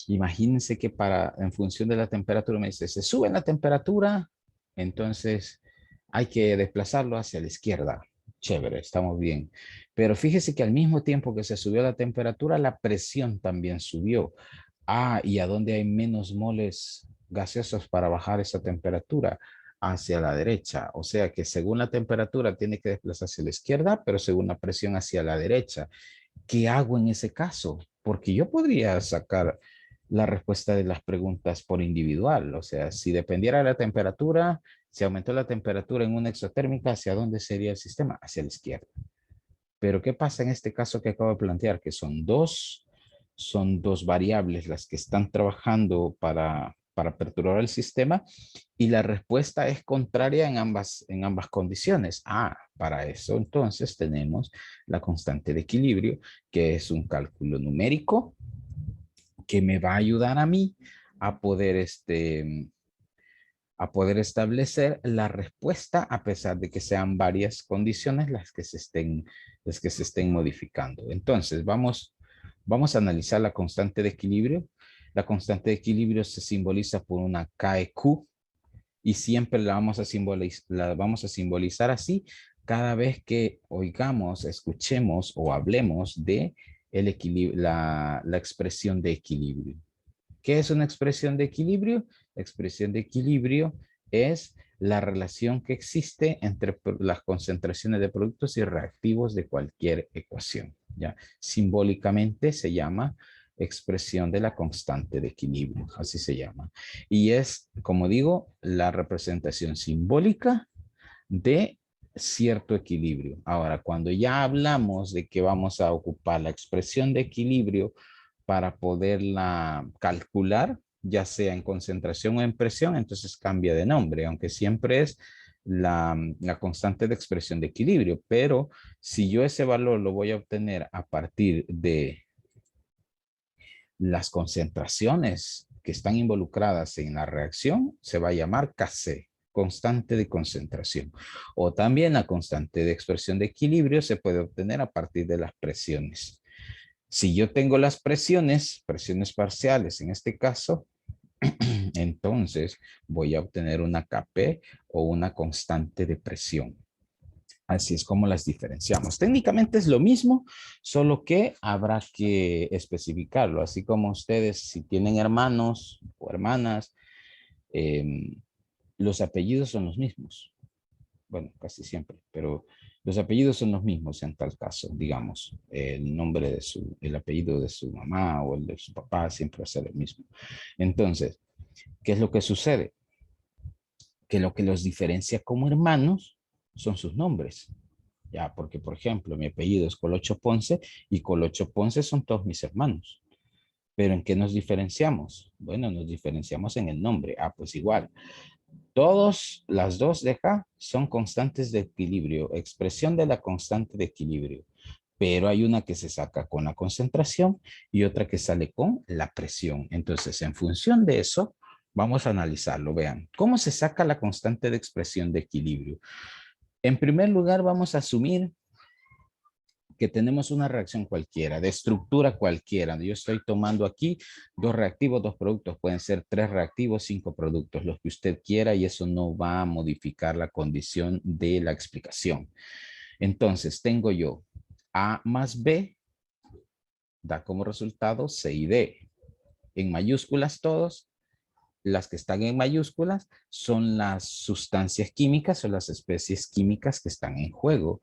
A: Imagínense que en función de la temperatura, me dice, se sube la temperatura, entonces hay que desplazarlo hacia la izquierda. Chévere, estamos bien. Pero fíjese que al mismo tiempo que se subió la temperatura, la presión también subió. Ah, ¿y a dónde hay menos moles gaseosos para bajar esa temperatura? hacia la derecha. O sea que según la temperatura tiene que desplazarse a la izquierda, pero según la presión hacia la derecha. ¿Qué hago en ese caso? Porque yo podría sacar la respuesta de las preguntas por individual. O sea, si dependiera de la temperatura, si aumentó la temperatura en una exotérmica, ¿hacia dónde sería el sistema? Hacia la izquierda. Pero ¿qué pasa en este caso que acabo de plantear? Que son dos variables las que están trabajando para perturbar el sistema y la respuesta es contraria en ambas condiciones. Para eso entonces tenemos la constante de equilibrio, que es un cálculo numérico que me va a ayudar a mí a poder establecer la respuesta a pesar de que sean varias condiciones las que se estén modificando. Entonces, vamos a analizar la constante de equilibrio. La constante de equilibrio se simboliza por una KQ y siempre la vamos a simbolizar así cada vez que oigamos, escuchemos o hablemos de la expresión de equilibrio. ¿Qué es una expresión de equilibrio? La expresión de equilibrio es la relación que existe entre las concentraciones de productos y reactivos de cualquier ecuación. ¿Ya? Simbólicamente se llama expresión de la constante de equilibrio, así se llama. Y es, como digo, la representación simbólica de cierto equilibrio. Ahora, cuando ya hablamos de que vamos a ocupar la expresión de equilibrio para poderla calcular, ya sea en concentración o en presión, entonces cambia de nombre, aunque siempre es la constante de expresión de equilibrio. Pero si yo ese valor lo voy a obtener a partir de las concentraciones que están involucradas en la reacción, se va a llamar Kc, constante de concentración. O también la constante de expresión de equilibrio se puede obtener a partir de las presiones. Si yo tengo las presiones parciales en este caso, entonces voy a obtener una Kp o una constante de presión. Así es como las diferenciamos. Técnicamente es lo mismo, solo que habrá que especificarlo. Así como ustedes, si tienen hermanos o hermanas, eh, los apellidos son los mismos. Bueno, casi siempre, pero los apellidos son los mismos en tal caso. Digamos, el apellido de su mamá o el de su papá siempre va a ser el mismo. Entonces, ¿qué es lo que sucede? Que lo que los diferencia como hermanos son sus nombres. Ya, porque por ejemplo, mi apellido es Colocho Ponce y Colocho Ponce son todos mis hermanos. ¿Pero en qué nos diferenciamos? Bueno, nos diferenciamos en el nombre. Pues igual. Las dos de acá son constantes de equilibrio, expresión de la constante de equilibrio. Pero hay una que se saca con la concentración y otra que sale con la presión. Entonces, en función de eso, vamos a analizarlo. Vean, ¿cómo se saca la constante de expresión de equilibrio? En primer lugar, vamos a asumir que tenemos una reacción cualquiera, de estructura cualquiera. Yo estoy tomando aquí 2 reactivos, 2 productos. Pueden ser 3 reactivos, 5 productos, los que usted quiera, y eso no va a modificar la condición de la explicación. Entonces, tengo yo A más B, da como resultado C y D. En mayúsculas todos. Las que están en mayúsculas son las sustancias químicas o las especies químicas que están en juego.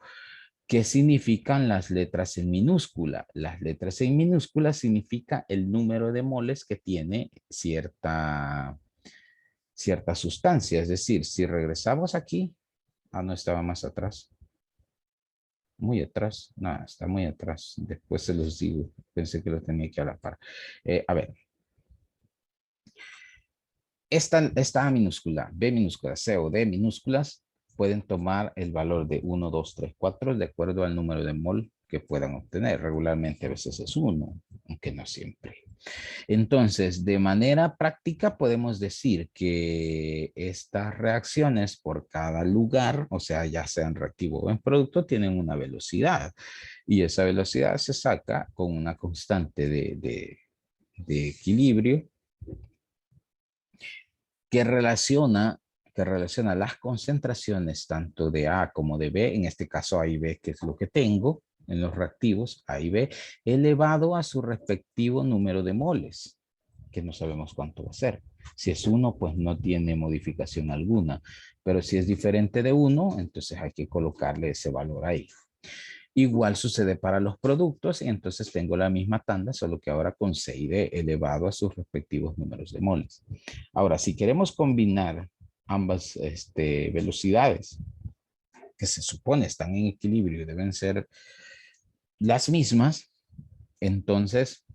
A: ¿Qué significan las letras en minúscula? Las letras en minúscula significa el número de moles que tiene cierta sustancia. Es decir, si regresamos aquí, no estaba más atrás. Muy atrás, no, está muy atrás. Después se los digo. Pensé que lo tenía que a la par. A ver, esta A minúscula, B minúscula, C o D minúsculas pueden tomar el valor de 1, 2, 3, 4 de acuerdo al número de mol que puedan obtener. Regularmente a veces es 1, aunque no siempre. Entonces, de manera práctica podemos decir que estas reacciones por cada lugar, o sea, ya sean reactivo o en producto, tienen una velocidad. Y esa velocidad se saca con una constante de equilibrio que relaciona las concentraciones tanto de A como de B, en este caso A y B, que es lo que tengo en los reactivos, A y B, elevado a su respectivo número de moles. que no sabemos cuánto va a ser. Si es 1, pues no tiene modificación alguna, pero si es diferente de 1, entonces hay que colocarle ese valor ahí. Igual sucede para los productos y entonces tengo la misma tanda, solo que ahora con C y D elevado a sus respectivos números de moles. Ahora, si queremos combinar ambas velocidades, que se supone están en equilibrio y deben ser las mismas, entonces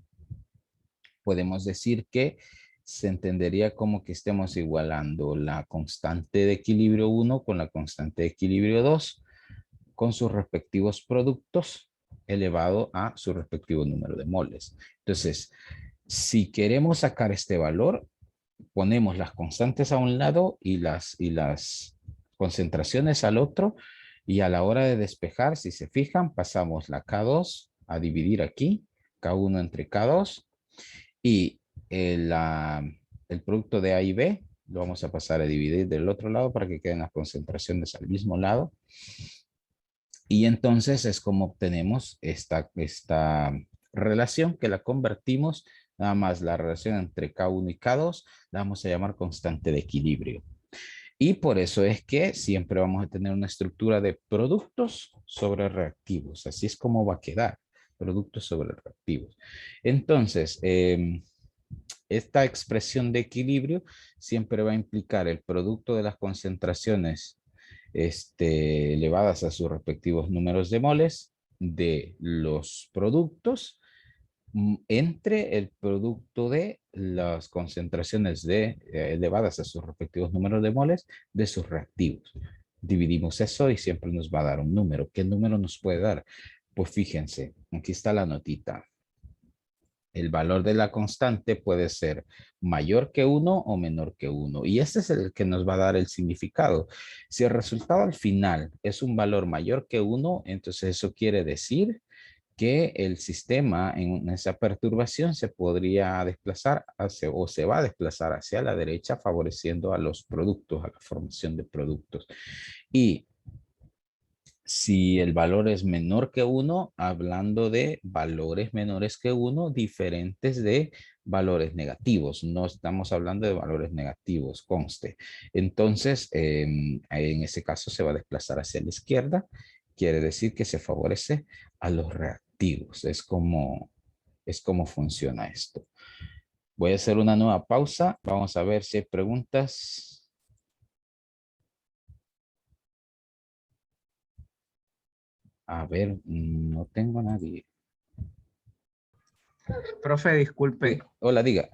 A: podemos decir que se entendería como que estemos igualando la constante de equilibrio 1 con la constante de equilibrio 2 con sus respectivos productos elevado a su respectivo número de moles. Entonces, si queremos sacar este valor, ponemos las constantes a un lado y las concentraciones al otro, y a la hora de despejar, si se fijan, pasamos la K2 a dividir aquí, K1 entre K2, y el producto de A y B lo vamos a pasar a dividir del otro lado para que queden las concentraciones al mismo lado. Y entonces es como obtenemos esta relación que la convertimos, nada más la relación entre K1 y K2, la vamos a llamar constante de equilibrio. Y por eso es que siempre vamos a tener una estructura de productos sobre reactivos. Así es como va a quedar, productos sobre reactivos. Entonces, esta expresión de equilibrio siempre va a implicar el producto de las concentraciones elevadas a sus respectivos números de moles de los productos entre el producto de las concentraciones elevadas a sus respectivos números de moles de sus reactivos. Dividimos eso y siempre nos va a dar un número. ¿Qué número nos puede dar? Pues fíjense, aquí está la notita. El valor de la constante puede ser mayor que 1 o menor que 1. Y este es el que nos va a dar el significado. Si el resultado al final es un valor mayor que 1, entonces eso quiere decir que el sistema en esa perturbación se podría desplazar o se va a desplazar hacia la derecha, favoreciendo a los productos, a la formación de productos. Y si el valor es menor que 1, hablando de valores menores que 1, diferentes de valores negativos. No estamos hablando de valores negativos, conste. Entonces, en ese caso se va a desplazar hacia la izquierda. Quiere decir que se favorece a los reactivos. Es como funciona esto. Voy a hacer una nueva pausa. Vamos a ver si hay preguntas. A ver, no tengo a nadie.
C: Profe, disculpe.
A: Hola, diga.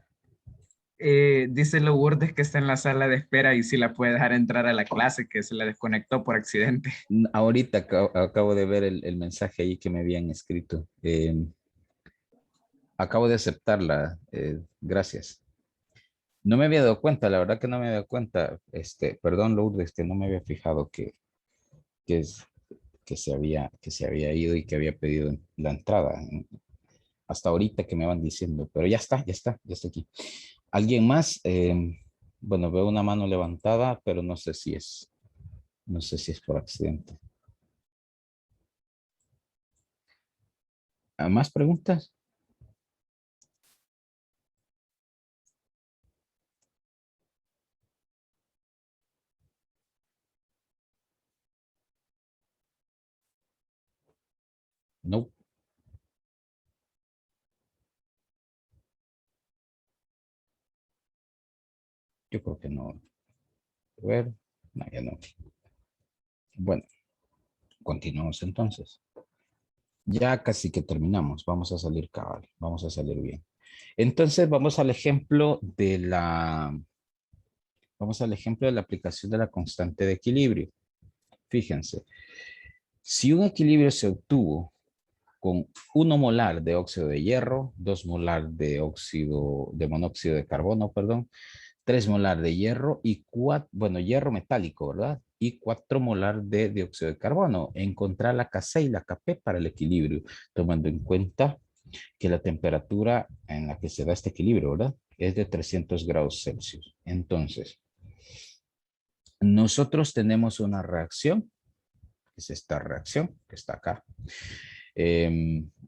C: Dice Lourdes que está en la sala de espera y si la puede dejar entrar a la clase, que se la desconectó por accidente.
A: Ahorita acabo de ver el mensaje ahí que me habían escrito. Acabo de aceptarla. Gracias. No me había dado cuenta, la verdad que no me había dado cuenta. Perdón, Lourdes, que no me había fijado que, que se había ido y que había pedido la entrada. Hasta ahorita que me van diciendo, pero ya está aquí. ¿Alguien más? Bueno, veo una mano levantada, pero no sé si es por accidente. ¿Más preguntas? No. Yo creo que no. A ver, no, ya no. Bueno, continuamos entonces. Ya casi que terminamos. Vamos a salir cabal. Vamos a salir bien. Entonces vamos al ejemplo de vamos al ejemplo de la aplicación de la constante de equilibrio. Fíjense, si un equilibrio se obtuvo con 1 molar de óxido de hierro, 2 molar de monóxido de carbono, perdón, 3 molar de hierro y 4, bueno, hierro metálico, ¿verdad? Y 4 molar de dióxido de carbono. Encontrar la Kc y la Kp para el equilibrio, tomando en cuenta que la temperatura en la que se da este equilibrio, ¿verdad? Es de 300 grados Celsius. Entonces, nosotros tenemos una reacción, que es esta reacción que está acá.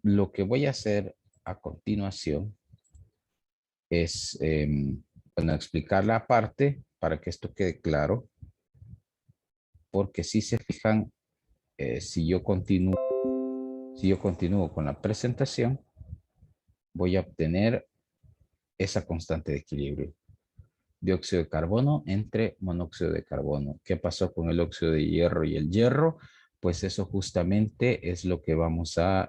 A: Lo que voy a hacer a continuación es, bueno, explicarla aparte para que esto quede claro, porque si se fijan, si yo continúo con la presentación, voy a obtener esa constante de equilibrio. Dióxido de carbono entre monóxido de carbono. ¿Qué pasó con el óxido de hierro y el hierro? Pues eso justamente es lo que vamos a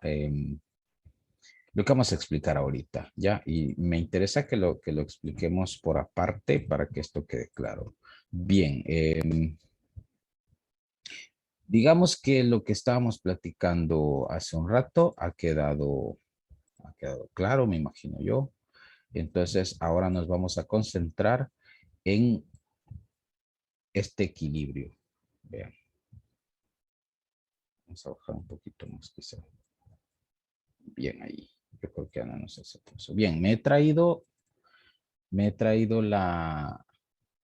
A: explicar ahorita, ¿ya? Y me interesa que lo expliquemos por aparte para que esto quede claro. Bien, digamos que lo que estábamos platicando hace un rato ha quedado claro, me imagino yo. Entonces, ahora nos vamos a concentrar en este equilibrio. Vean. Vamos a bajar un poquito más quizá. Bien ahí. Yo creo que Ana nos hace eso. Bien, me he traído la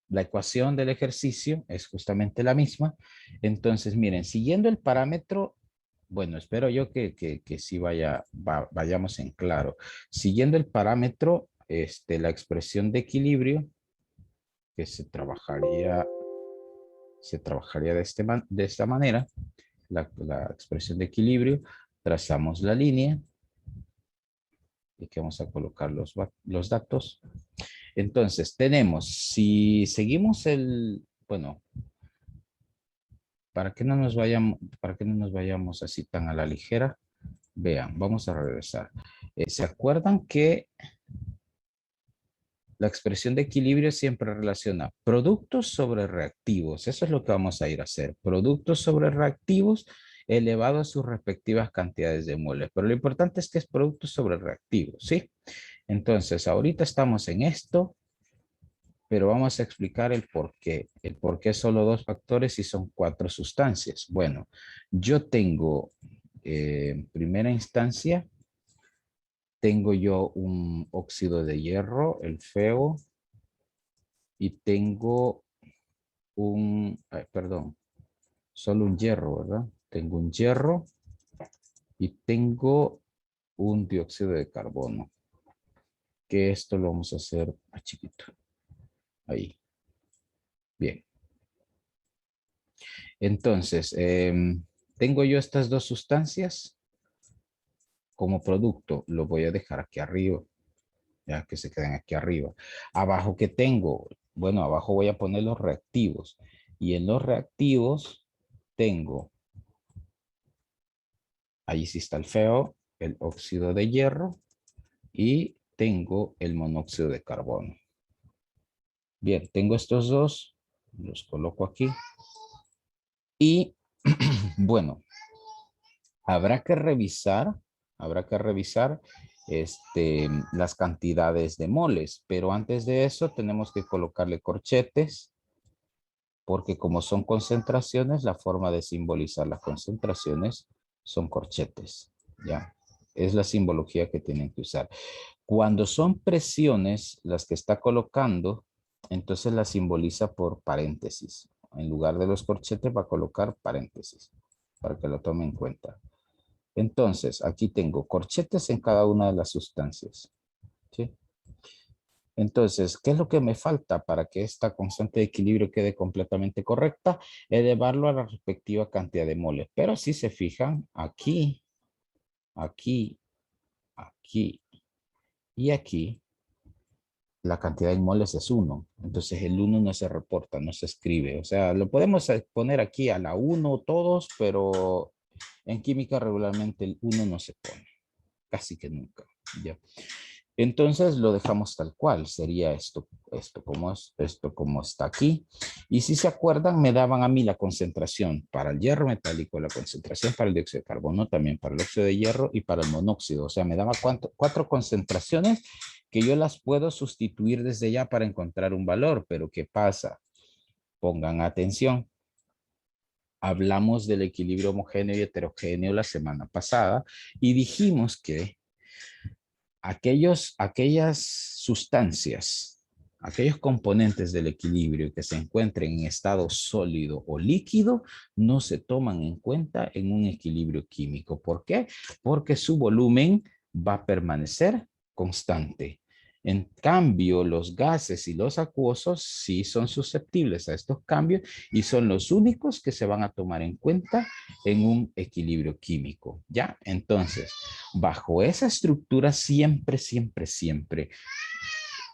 A: ecuación del ejercicio, es justamente la misma. Entonces, miren, siguiendo el parámetro, bueno, espero yo que sí vayamos en claro. Siguiendo el parámetro, la expresión de equilibrio, que se trabajaría de esta manera, la expresión de equilibrio, trazamos la línea y que vamos a colocar los datos. Entonces tenemos, si seguimos bueno, para que no nos vayamos así tan a la ligera, vean, vamos a regresar. ¿Se acuerdan que la expresión de equilibrio siempre relaciona productos sobre reactivos? Eso es lo que vamos a ir a hacer. Productos sobre reactivos elevado a sus respectivas cantidades de moles. Pero lo importante es que es productos sobre reactivos, ¿sí? Entonces, ahorita estamos en esto, pero vamos a explicar el por qué. El por qué solo 2 factores y son 4 sustancias. Bueno, yo tengo, en primera instancia, tengo yo un óxido de hierro, el feo, y tengo solo un hierro, ¿verdad? Tengo un hierro y tengo un dióxido de carbono, que esto lo vamos a hacer más chiquito. Ahí. Bien. Entonces, tengo yo estas 2 sustancias como producto. Lo voy a dejar aquí arriba, ya que se queden aquí arriba. Abajo que tengo, bueno, abajo voy a poner los reactivos. Y en los reactivos tengo, ahí sí está el feo, el óxido de hierro y tengo el monóxido de carbono. Bien, tengo estos dos, los coloco aquí. Y bueno, habrá que revisar las cantidades de moles, pero antes de eso tenemos que colocarle corchetes, porque como son concentraciones, la forma de simbolizar las concentraciones son corchetes, ¿ya? Es la simbología que tienen que usar. Cuando son presiones las que está colocando, entonces la simboliza por paréntesis. En lugar de los corchetes va a colocar paréntesis, para que lo tomen en cuenta. Entonces, aquí tengo corchetes en cada una de las sustancias, ¿sí? Entonces, ¿qué es lo que me falta para que esta constante de equilibrio quede completamente correcta? Elevarlo a la respectiva cantidad de moles. Pero si se fijan, aquí, aquí, aquí y aquí, la cantidad de moles es 1. Entonces, el 1 no se reporta, no se escribe. O sea, lo podemos poner aquí a la 1 todos, pero en química regularmente el 1 no se pone. Casi que nunca. ¿Ya? Entonces lo dejamos tal cual, sería esto como está aquí. Y si se acuerdan, me daban a mí la concentración para el hierro metálico, la concentración para el dióxido de carbono, también para el óxido de hierro y para el monóxido. O sea, me daba 4 concentraciones que yo las puedo sustituir desde ya para encontrar un valor. Pero ¿qué pasa? Pongan atención. Hablamos del equilibrio homogéneo y heterogéneo la semana pasada y dijimos que aquellas sustancias, aquellos componentes del equilibrio que se encuentren en estado sólido o líquido, no se toman en cuenta en un equilibrio químico. ¿Por qué? Porque su volumen va a permanecer constante. En cambio, los gases y los acuosos sí son susceptibles a estos cambios y son los únicos que se van a tomar en cuenta en un equilibrio químico, ¿ya? Entonces, bajo esa estructura siempre,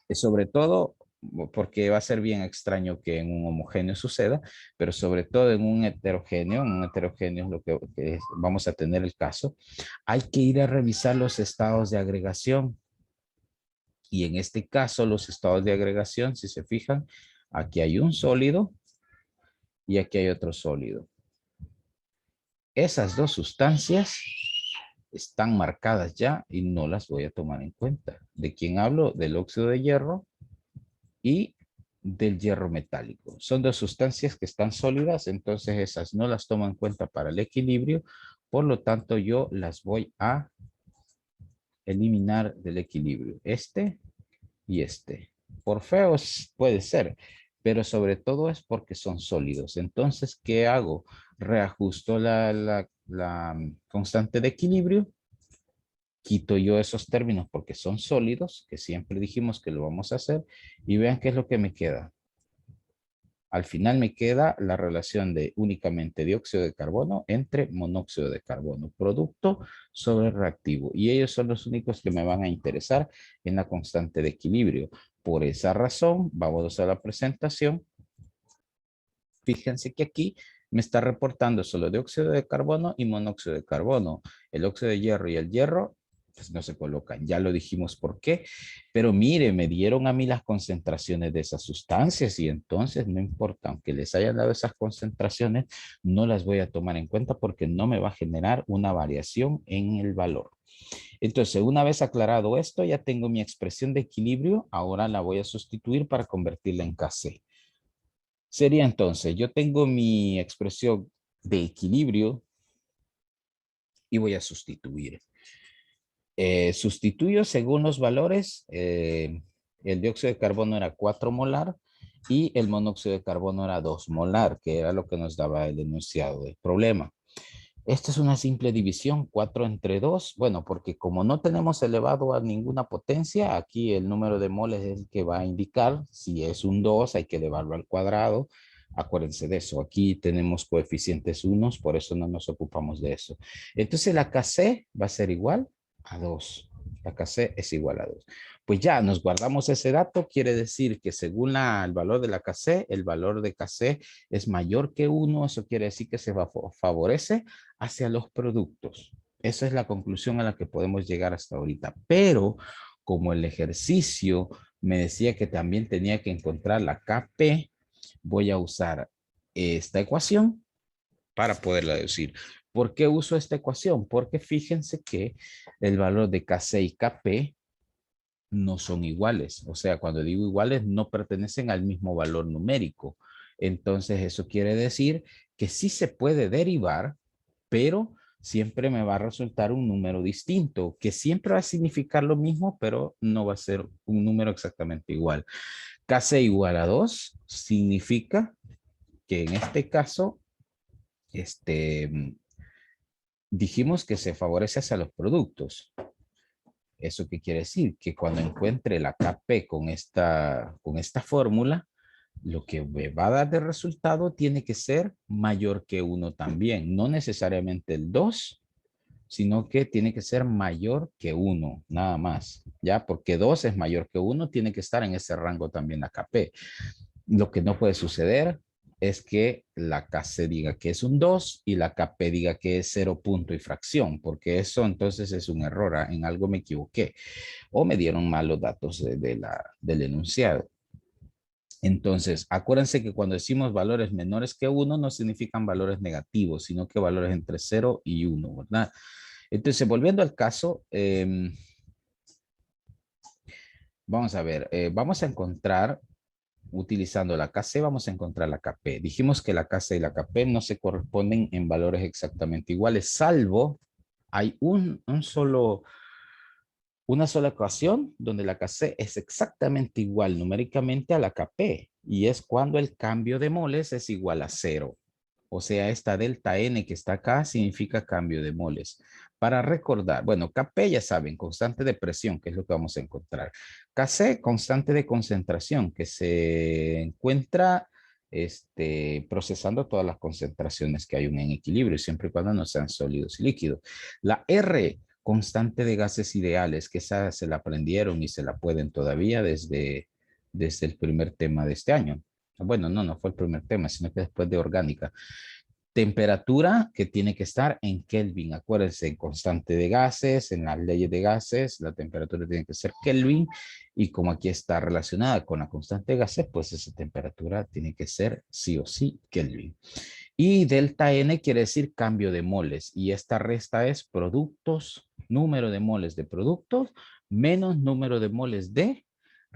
A: sobre todo porque va a ser bien extraño que en un homogéneo suceda, pero sobre todo en un heterogéneo es lo que vamos a tener el caso, hay que ir a revisar los estados de agregación. Y en este caso, los estados de agregación, si se fijan, aquí hay un sólido y aquí hay otro sólido. Esas dos sustancias están marcadas ya y no las voy a tomar en cuenta. ¿De quién hablo? Del óxido de hierro y del hierro metálico. Son dos sustancias que están sólidas, entonces esas no las tomo en cuenta para el equilibrio. Por lo tanto, yo las voy a eliminar del equilibrio. Este y este. Por feos puede ser, pero sobre todo es porque son sólidos. Entonces, ¿qué hago? Reajusto la constante de equilibrio, quito yo esos términos porque son sólidos, que siempre dijimos que lo vamos a hacer, y vean qué es lo que me queda. Al final me queda la relación de únicamente dióxido de carbono entre monóxido de carbono, producto sobre reactivo. Y ellos son los únicos que me van a interesar en la constante de equilibrio. Por esa razón, vamos a la presentación. Fíjense que aquí me está reportando solo dióxido de carbono y monóxido de carbono. El óxido de hierro y el hierro pues no se colocan. Ya lo dijimos por qué. Pero mire, me dieron a mí las concentraciones de esas sustancias y entonces no importa, aunque les hayan dado esas concentraciones, no las voy a tomar en cuenta porque no me va a generar una variación en el valor. Entonces, una vez aclarado esto, ya tengo mi expresión de equilibrio. Ahora la voy a sustituir para convertirla en Kc. Sería entonces, yo tengo mi expresión de equilibrio y voy a sustituir. Sustituyo según los valores. El dióxido de carbono era 4 molar y el monóxido de carbono era 2 molar, que era lo que nos daba el enunciado del problema. Esta es una simple división, 4 entre 2. Bueno, porque como no tenemos elevado a ninguna potencia, aquí el número de moles es el que va a indicar. Si es un 2, hay que elevarlo al cuadrado. Acuérdense de eso. Aquí tenemos coeficientes unos, por eso no nos ocupamos de eso. Entonces la Kc va a ser igual a 2. La Kc es igual a 2. Pues ya nos guardamos ese dato. Quiere decir que según el valor de la Kc, el valor de Kc es mayor que 1. Eso quiere decir que se favorece hacia los productos. Esa es la conclusión a la que podemos llegar hasta ahorita. Pero como el ejercicio me decía que también tenía que encontrar la Kp, voy a usar esta ecuación para poderla deducir. ¿Por qué uso esta ecuación? Porque fíjense que el valor de Kc y Kp no son iguales. O sea, cuando digo iguales, no pertenecen al mismo valor numérico. Entonces, eso quiere decir que sí se puede derivar, pero siempre me va a resultar un número distinto, que siempre va a significar lo mismo, pero no va a ser un número exactamente igual. Kc igual a 2 significa que en este caso, dijimos que se favorece hacia los productos. ¿Eso qué quiere decir? Que cuando encuentre la Kp con esta fórmula, lo que me va a dar de resultado tiene que ser mayor que 1 también. No necesariamente el 2, sino que tiene que ser mayor que 1, nada más. ¿Ya? Porque 2 es mayor que 1, tiene que estar en ese rango también la Kp. Lo que no puede suceder es que la Kc diga que es un 2 y la Kp diga que es 0 punto y fracción, porque eso entonces es un error. En algo me equivoqué o me dieron malos datos del enunciado. Entonces, acuérdense que cuando decimos valores menores que 1 no significan valores negativos, sino que valores entre 0 y 1, ¿verdad? Entonces, volviendo al caso, vamos a ver, vamos a encontrar, utilizando la Kc, vamos a encontrar la Kp. Dijimos que la Kc y la Kp no se corresponden en valores exactamente iguales, salvo hay una sola ecuación donde la Kc es exactamente igual numéricamente a la Kp y es cuando el cambio de moles es igual a 0. O sea, esta delta N que está acá significa cambio de moles. Para recordar, bueno, Kp ya saben, constante de presión, que es lo que vamos a encontrar. Kc, constante de concentración, que se encuentra procesando todas las concentraciones que hay en equilibrio, siempre y cuando no sean sólidos y líquidos. La R, constante de gases ideales, que esa se la aprendieron y se la pueden todavía desde el primer tema de este año. Bueno, no fue el primer tema, sino que después de orgánica. Temperatura que tiene que estar en Kelvin. Acuérdense, en constante de gases, en las leyes de gases, la temperatura tiene que ser Kelvin. Y como aquí está relacionada con la constante de gases, pues esa temperatura tiene que ser sí o sí Kelvin. Y delta N quiere decir cambio de moles. Y esta resta es productos, número de moles de productos, menos número de moles de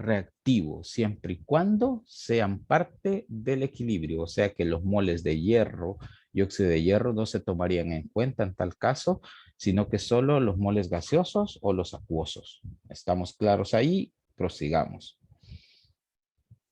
A: reactivo, siempre y cuando sean parte del equilibrio. O sea que los moles de hierro y óxido de hierro no se tomarían en cuenta en tal caso, sino que solo los moles gaseosos o los acuosos. ¿Estamos claros ahí? Prosigamos.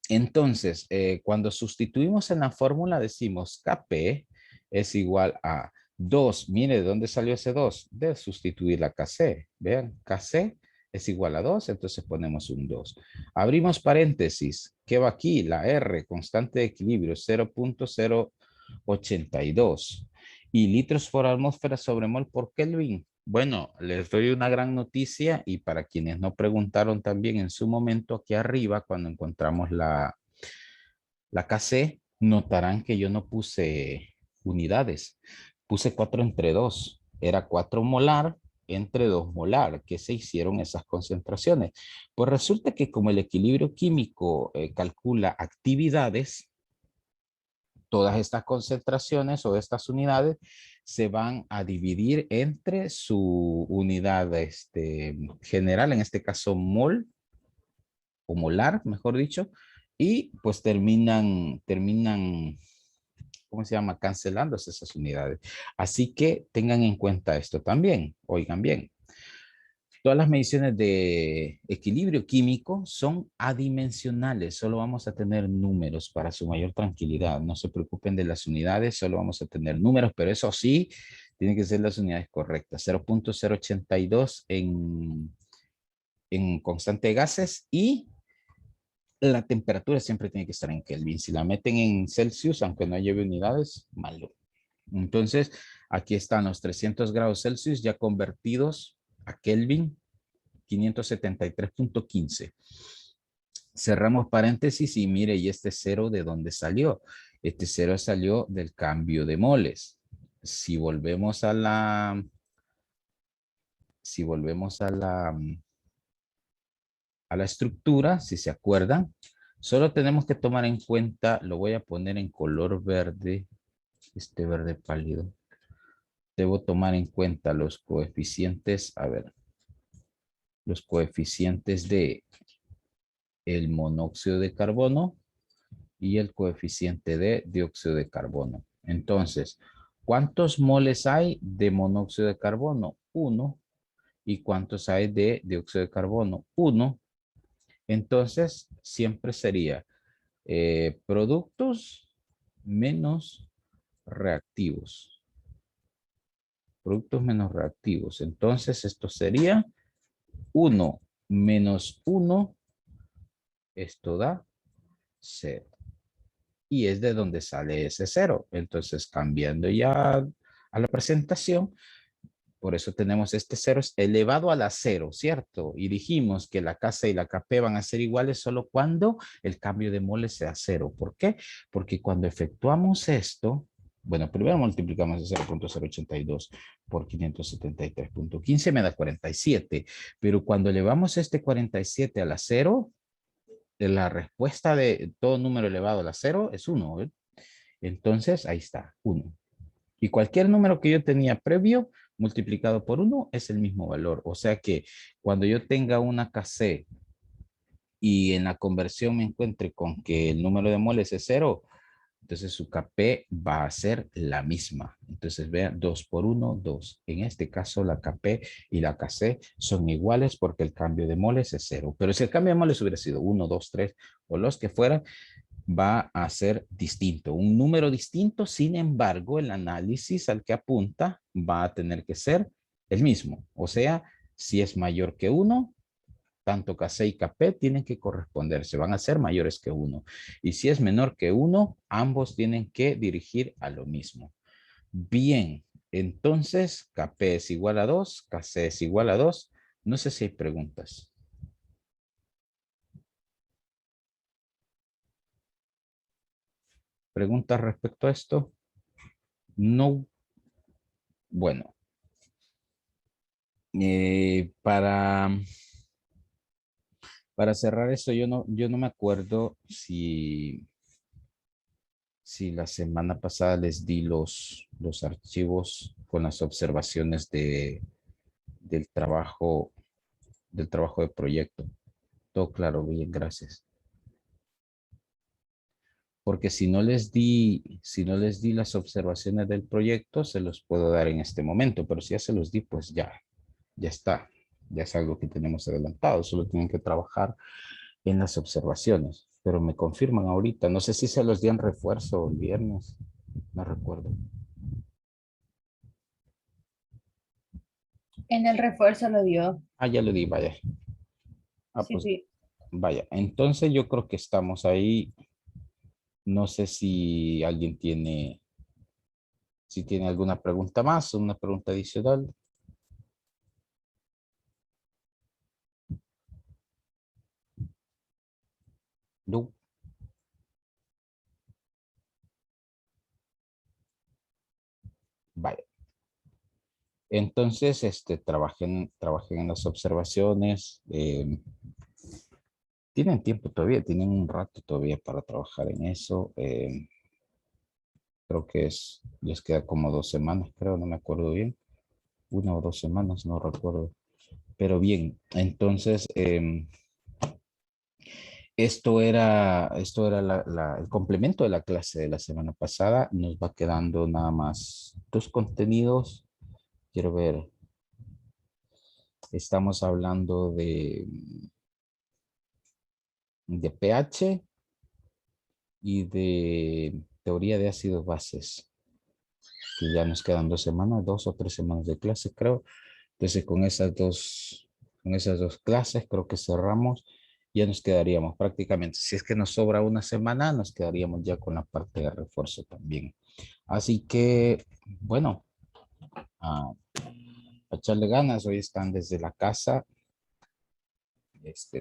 A: Entonces, cuando sustituimos en la fórmula, decimos Kp es igual a 2. Mire, ¿de dónde salió ese 2? De sustituir la Kc. Vean, Kc es igual a 2, entonces ponemos un 2. Abrimos paréntesis. ¿Qué va aquí? La R, constante de equilibrio, 0.082. Y litros por atmósfera sobre mol por Kelvin. Bueno, les doy una gran noticia y para quienes no preguntaron también en su momento aquí arriba, cuando encontramos la Kc, notarán que yo no puse unidades, puse 4 entre 2. Era 4 molar entre 2 molar, que se hicieron esas concentraciones. Pues resulta que como el equilibrio químico calcula actividades, todas estas concentraciones o estas unidades se van a dividir entre su unidad general, en este caso mol o molar, mejor dicho, y pues terminan, ¿cómo se llama? Cancelándose esas unidades. Así que tengan en cuenta esto también, oigan bien. Todas las mediciones de equilibrio químico son adimensionales, solo vamos a tener números para su mayor tranquilidad. No se preocupen de las unidades, solo vamos a tener números, pero eso sí, tienen que ser las unidades correctas. 0.082 en constante de gases y la temperatura siempre tiene que estar en Kelvin. Si la meten en Celsius, aunque no lleve unidades, malo. Entonces, aquí están los 300 grados Celsius ya convertidos a Kelvin, 573.15. Cerramos paréntesis y mire, ¿y este cero de dónde salió? Este cero salió del cambio de moles. Si volvemos a la estructura, si se acuerdan, solo tenemos que tomar en cuenta, lo voy a poner en color verde, este verde pálido. Debo tomar en cuenta los coeficientes, a ver, los coeficientes de el monóxido de carbono y el coeficiente de dióxido de carbono. Entonces, ¿cuántos moles hay de monóxido de carbono? 1. ¿Y cuántos hay de dióxido de carbono? 1. Entonces, siempre sería productos menos reactivos. Productos menos reactivos. Entonces, esto sería 1 menos 1. Esto da 0. Y es de donde sale ese 0. Entonces, cambiando ya a la presentación, por eso tenemos este 0 elevado a la 0, ¿cierto? Y dijimos que la Kc y la Kp van a ser iguales solo cuando el cambio de moles sea 0. ¿Por qué? Porque cuando efectuamos esto, bueno, primero multiplicamos el 0.082 por 573.15, me da 47. Pero cuando elevamos este 47 a la 0, la respuesta de todo número elevado a la 0 es 1. ¿eh? Entonces, ahí está, 1. Y cualquier número que yo tenía previo multiplicado por 1 es el mismo valor. O sea que cuando yo tenga una Kc y en la conversión me encuentre con que el número de moles es 0, entonces su Kp va a ser la misma. Entonces vean, 2 por 1, 2. En este caso la Kp y la Kc son iguales porque el cambio de moles es 0. Pero si el cambio de moles hubiera sido 1, 2, 3 o los que fueran, va a ser distinto, un número distinto. Sin embargo, el análisis al que apunta va a tener que ser el mismo. O sea, si es mayor que 1, tanto KC y KP tienen que corresponderse, van a ser mayores que 1. Y si es menor que 1, ambos tienen que dirigir a lo mismo. Bien, entonces KP es igual a 2, KC es igual a 2. No sé si hay preguntas. ¿Preguntas respecto a esto? No. Bueno, para cerrar esto, yo no me acuerdo si la semana pasada les di los archivos con las observaciones del trabajo de proyecto. Todo claro, bien, gracias. Porque si no les di las observaciones del proyecto, se los puedo dar en este momento, pero si ya se los di, pues ya está. Ya es algo que tenemos adelantado, solo tienen que trabajar en las observaciones, pero me confirman ahorita. No sé si se los di en refuerzo el viernes, no recuerdo.
B: En el refuerzo lo dio.
A: Ah, ya lo di, vaya. Ah,
B: Sí,
A: pues
B: sí.
A: vaya. Entonces yo creo que estamos ahí. No sé si tiene alguna pregunta más, una pregunta adicional. No. Vaya. Entonces, trabajen en las observaciones. Tienen tiempo todavía, tienen un rato todavía para trabajar en eso. Creo que les queda como 2 semanas, creo, no me acuerdo bien. 1 o 2 semanas, no recuerdo. Pero bien, entonces, esto era el complemento de la clase de la semana pasada. Nos va quedando nada más 2 contenidos. Quiero ver, estamos hablando de pH y de teoría de ácidos bases, que ya nos quedan 2 semanas, 2 o 3 semanas de clase, creo. Entonces, con esas dos clases, creo que cerramos. Ya nos quedaríamos prácticamente, si es que nos sobra una semana, nos quedaríamos ya con la parte de refuerzo también. Así que, bueno, a echarle ganas. Hoy están desde la casa,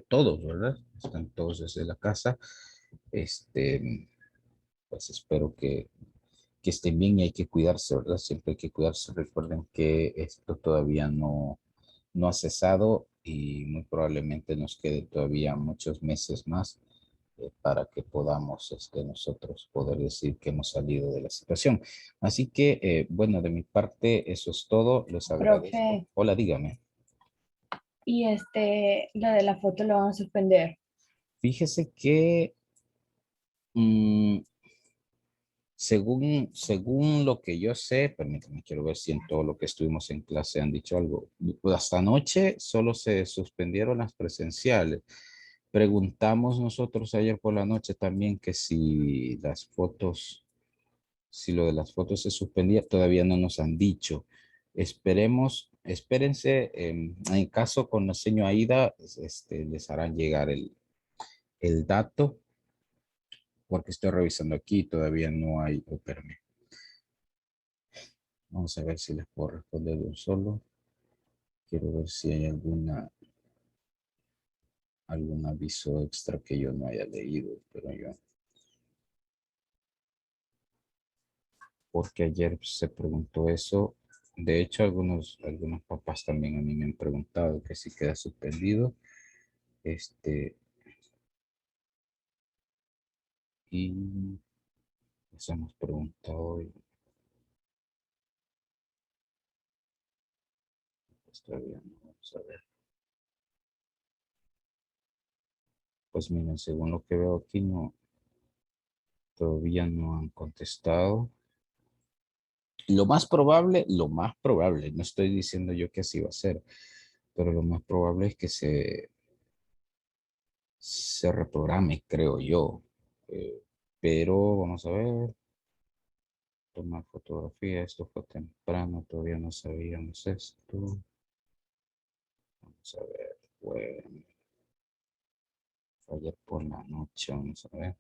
A: todos, ¿verdad? Están todos desde la casa. Pues espero que estén bien y hay que cuidarse, ¿verdad? Siempre hay que cuidarse. Recuerden que esto todavía no ha cesado y muy probablemente nos quede todavía muchos meses más para que podamos nosotros poder decir que hemos salido de la situación. Así que, bueno, de mi parte, eso es todo. Les agradezco.
B: Profe,
A: Hola, dígame.
B: y lo de la foto lo van a suspender.
A: Fíjese que mm, según lo que yo sé, permítame, quiero ver si en todo lo que estuvimos en clase han dicho algo. Pues hasta anoche solo se suspendieron las presenciales. Preguntamos nosotros ayer por la noche también que si lo de las fotos se suspendía, todavía no nos han dicho. Espérense, en caso con la señora Aida, les harán llegar el dato, porque estoy revisando aquí, todavía no hay, espérame. Vamos a ver si les puedo responder de un solo. Quiero ver si hay algún aviso extra que yo no haya leído, pero porque ayer se preguntó eso. De hecho, algunos papás también a mí me han preguntado que si queda suspendido. Este, y les hemos preguntado y pues todavía no. Vamos a ver. Pues miren, según lo que veo aquí, no, todavía no han contestado. Lo más probable, no estoy diciendo yo que así va a ser, pero lo más probable es que se reprograme, creo yo. pero vamos a ver. Tomar fotografía, esto fue temprano, todavía no sabíamos esto. Vamos a ver, fue ayer por la noche, vamos a ver.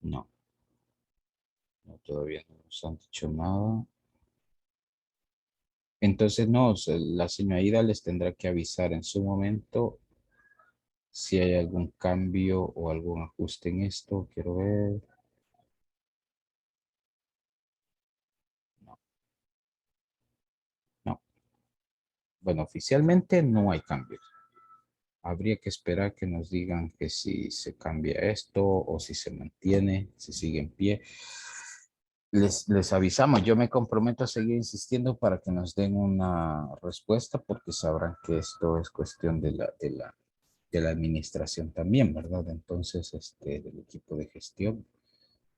A: No, no, todavía no nos han dicho nada. Entonces, no, la señorita les tendrá que avisar en su momento si hay algún cambio o algún ajuste en esto. Quiero ver. No, no. Bueno, oficialmente no hay cambios. Habría que esperar que nos digan que si se cambia esto o si se mantiene, si sigue en pie. Les avisamos, yo me comprometo a seguir insistiendo para que nos den una respuesta porque sabrán que esto es cuestión de la administración también, ¿verdad? Entonces, del equipo de gestión.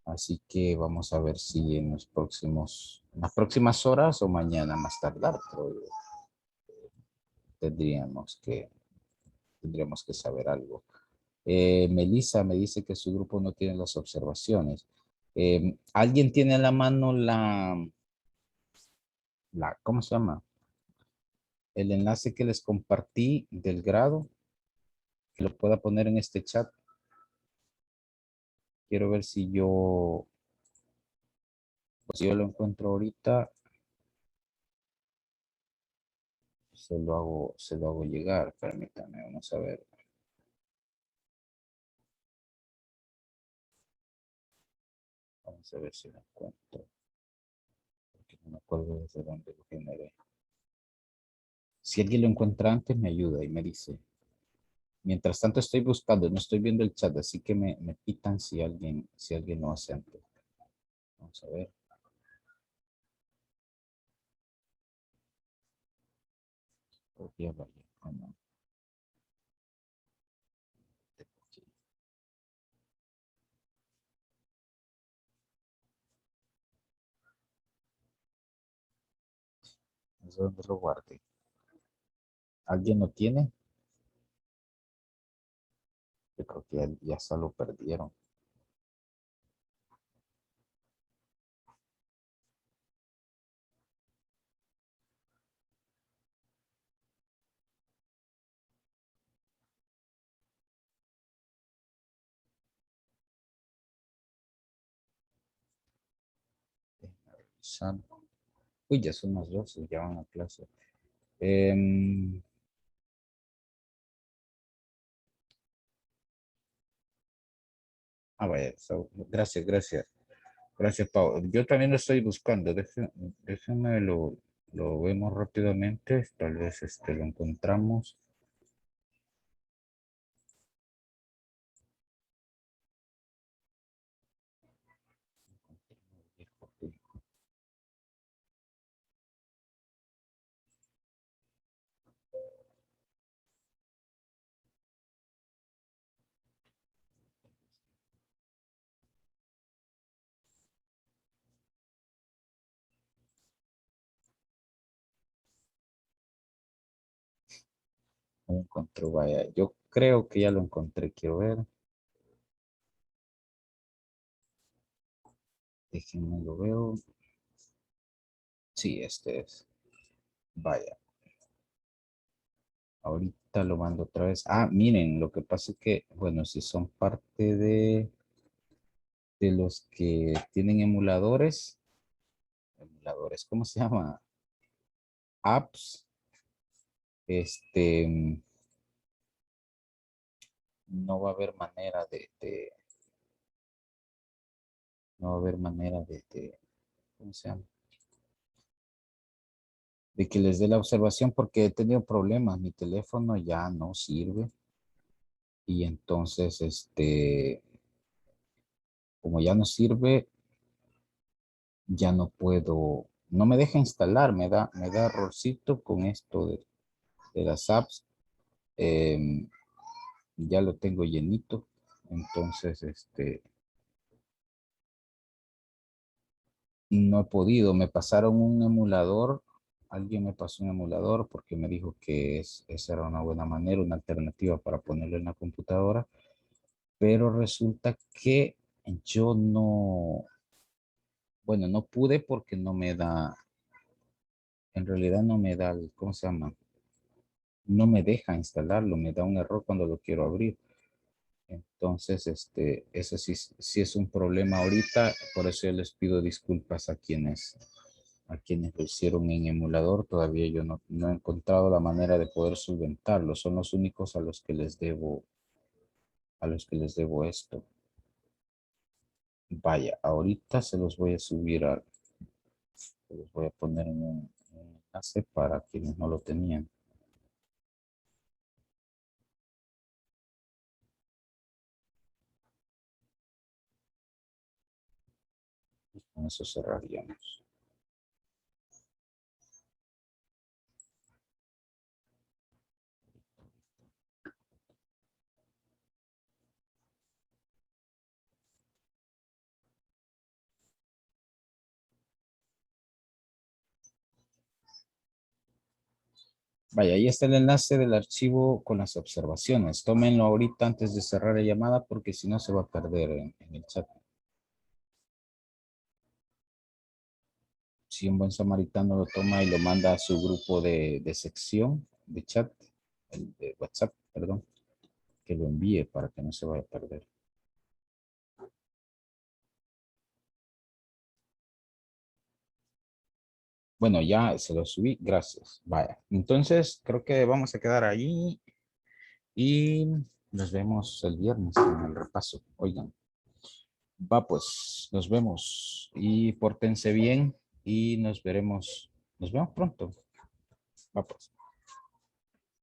A: Así que vamos a ver si en las próximas horas o mañana más tardar, pero tendríamos que, tendríamos que saber algo. Melissa me dice que su grupo no tiene las observaciones. ¿Alguien tiene a la mano ¿cómo se llama? El enlace que les compartí del grado, que lo pueda poner en este chat. Quiero ver si yo lo encuentro ahorita, se lo hago llegar. Permítame, vamos a ver. Vamos a ver si lo encuentro. Porque no me acuerdo desde dónde lo generé. Si alguien lo encuentra antes, me ayuda y me dice. Mientras tanto estoy buscando, no estoy viendo el chat, así que me pitan si alguien lo hace antes. Vamos a ver. Ya vaya. Oh, no. No sé dónde lo guardé. ¿Alguien lo tiene? Yo creo que ya se lo perdieron. Déjenme revisar. Uy, ya son las 12, ya van a clase. Vaya, gracias, gracias. Gracias, Pau. Yo también lo estoy buscando. Déjenme lo vemos rápidamente. Tal vez lo encontramos. No lo encontré, vaya. Yo creo que ya lo encontré. Quiero ver. Déjenme lo veo. Sí, este es. Vaya. Ahorita lo mando otra vez. Miren, lo que pasa es que, bueno, si son parte de los que tienen emuladores, ¿cómo se llama? Apps, este, no va a haber manera no va a haber manera ¿cómo se llama? De que les dé la observación porque he tenido problemas. Mi teléfono ya no sirve y entonces, como ya no sirve, ya no me deja instalar, me da errorcito con esto de las apps Ya lo tengo llenito. Entonces, no he podido. Me pasaron un emulador. Alguien me pasó un emulador porque me dijo que esa era una buena manera, una alternativa para ponerlo en la computadora. Pero resulta que yo no, bueno, no pude porque no me da, en realidad no me da, ¿cómo se llama? No me deja instalarlo, me da un error cuando lo quiero abrir. Entonces, eso sí es un problema ahorita, por eso yo les pido disculpas a quienes lo hicieron en emulador. Todavía yo no he encontrado la manera de poder solventarlo. Son los únicos a los que les debo esto. Vaya, ahorita se los voy a subir se los voy a poner en un enlace para quienes no lo tenían. Con eso cerraríamos. Vaya, ahí está el enlace del archivo con las observaciones. Tómenlo ahorita antes de cerrar la llamada porque si no se va a perder en el chat. Si un buen samaritano lo toma y lo manda a su grupo de sección, de chat, de WhatsApp, perdón, que lo envíe para que no se vaya a perder. Bueno, ya se lo subí, gracias. Vaya, entonces creo que vamos a quedar ahí y nos vemos el viernes en el repaso. Oigan, va pues, nos vemos y pórtense bien y nos vemos pronto. Va pues.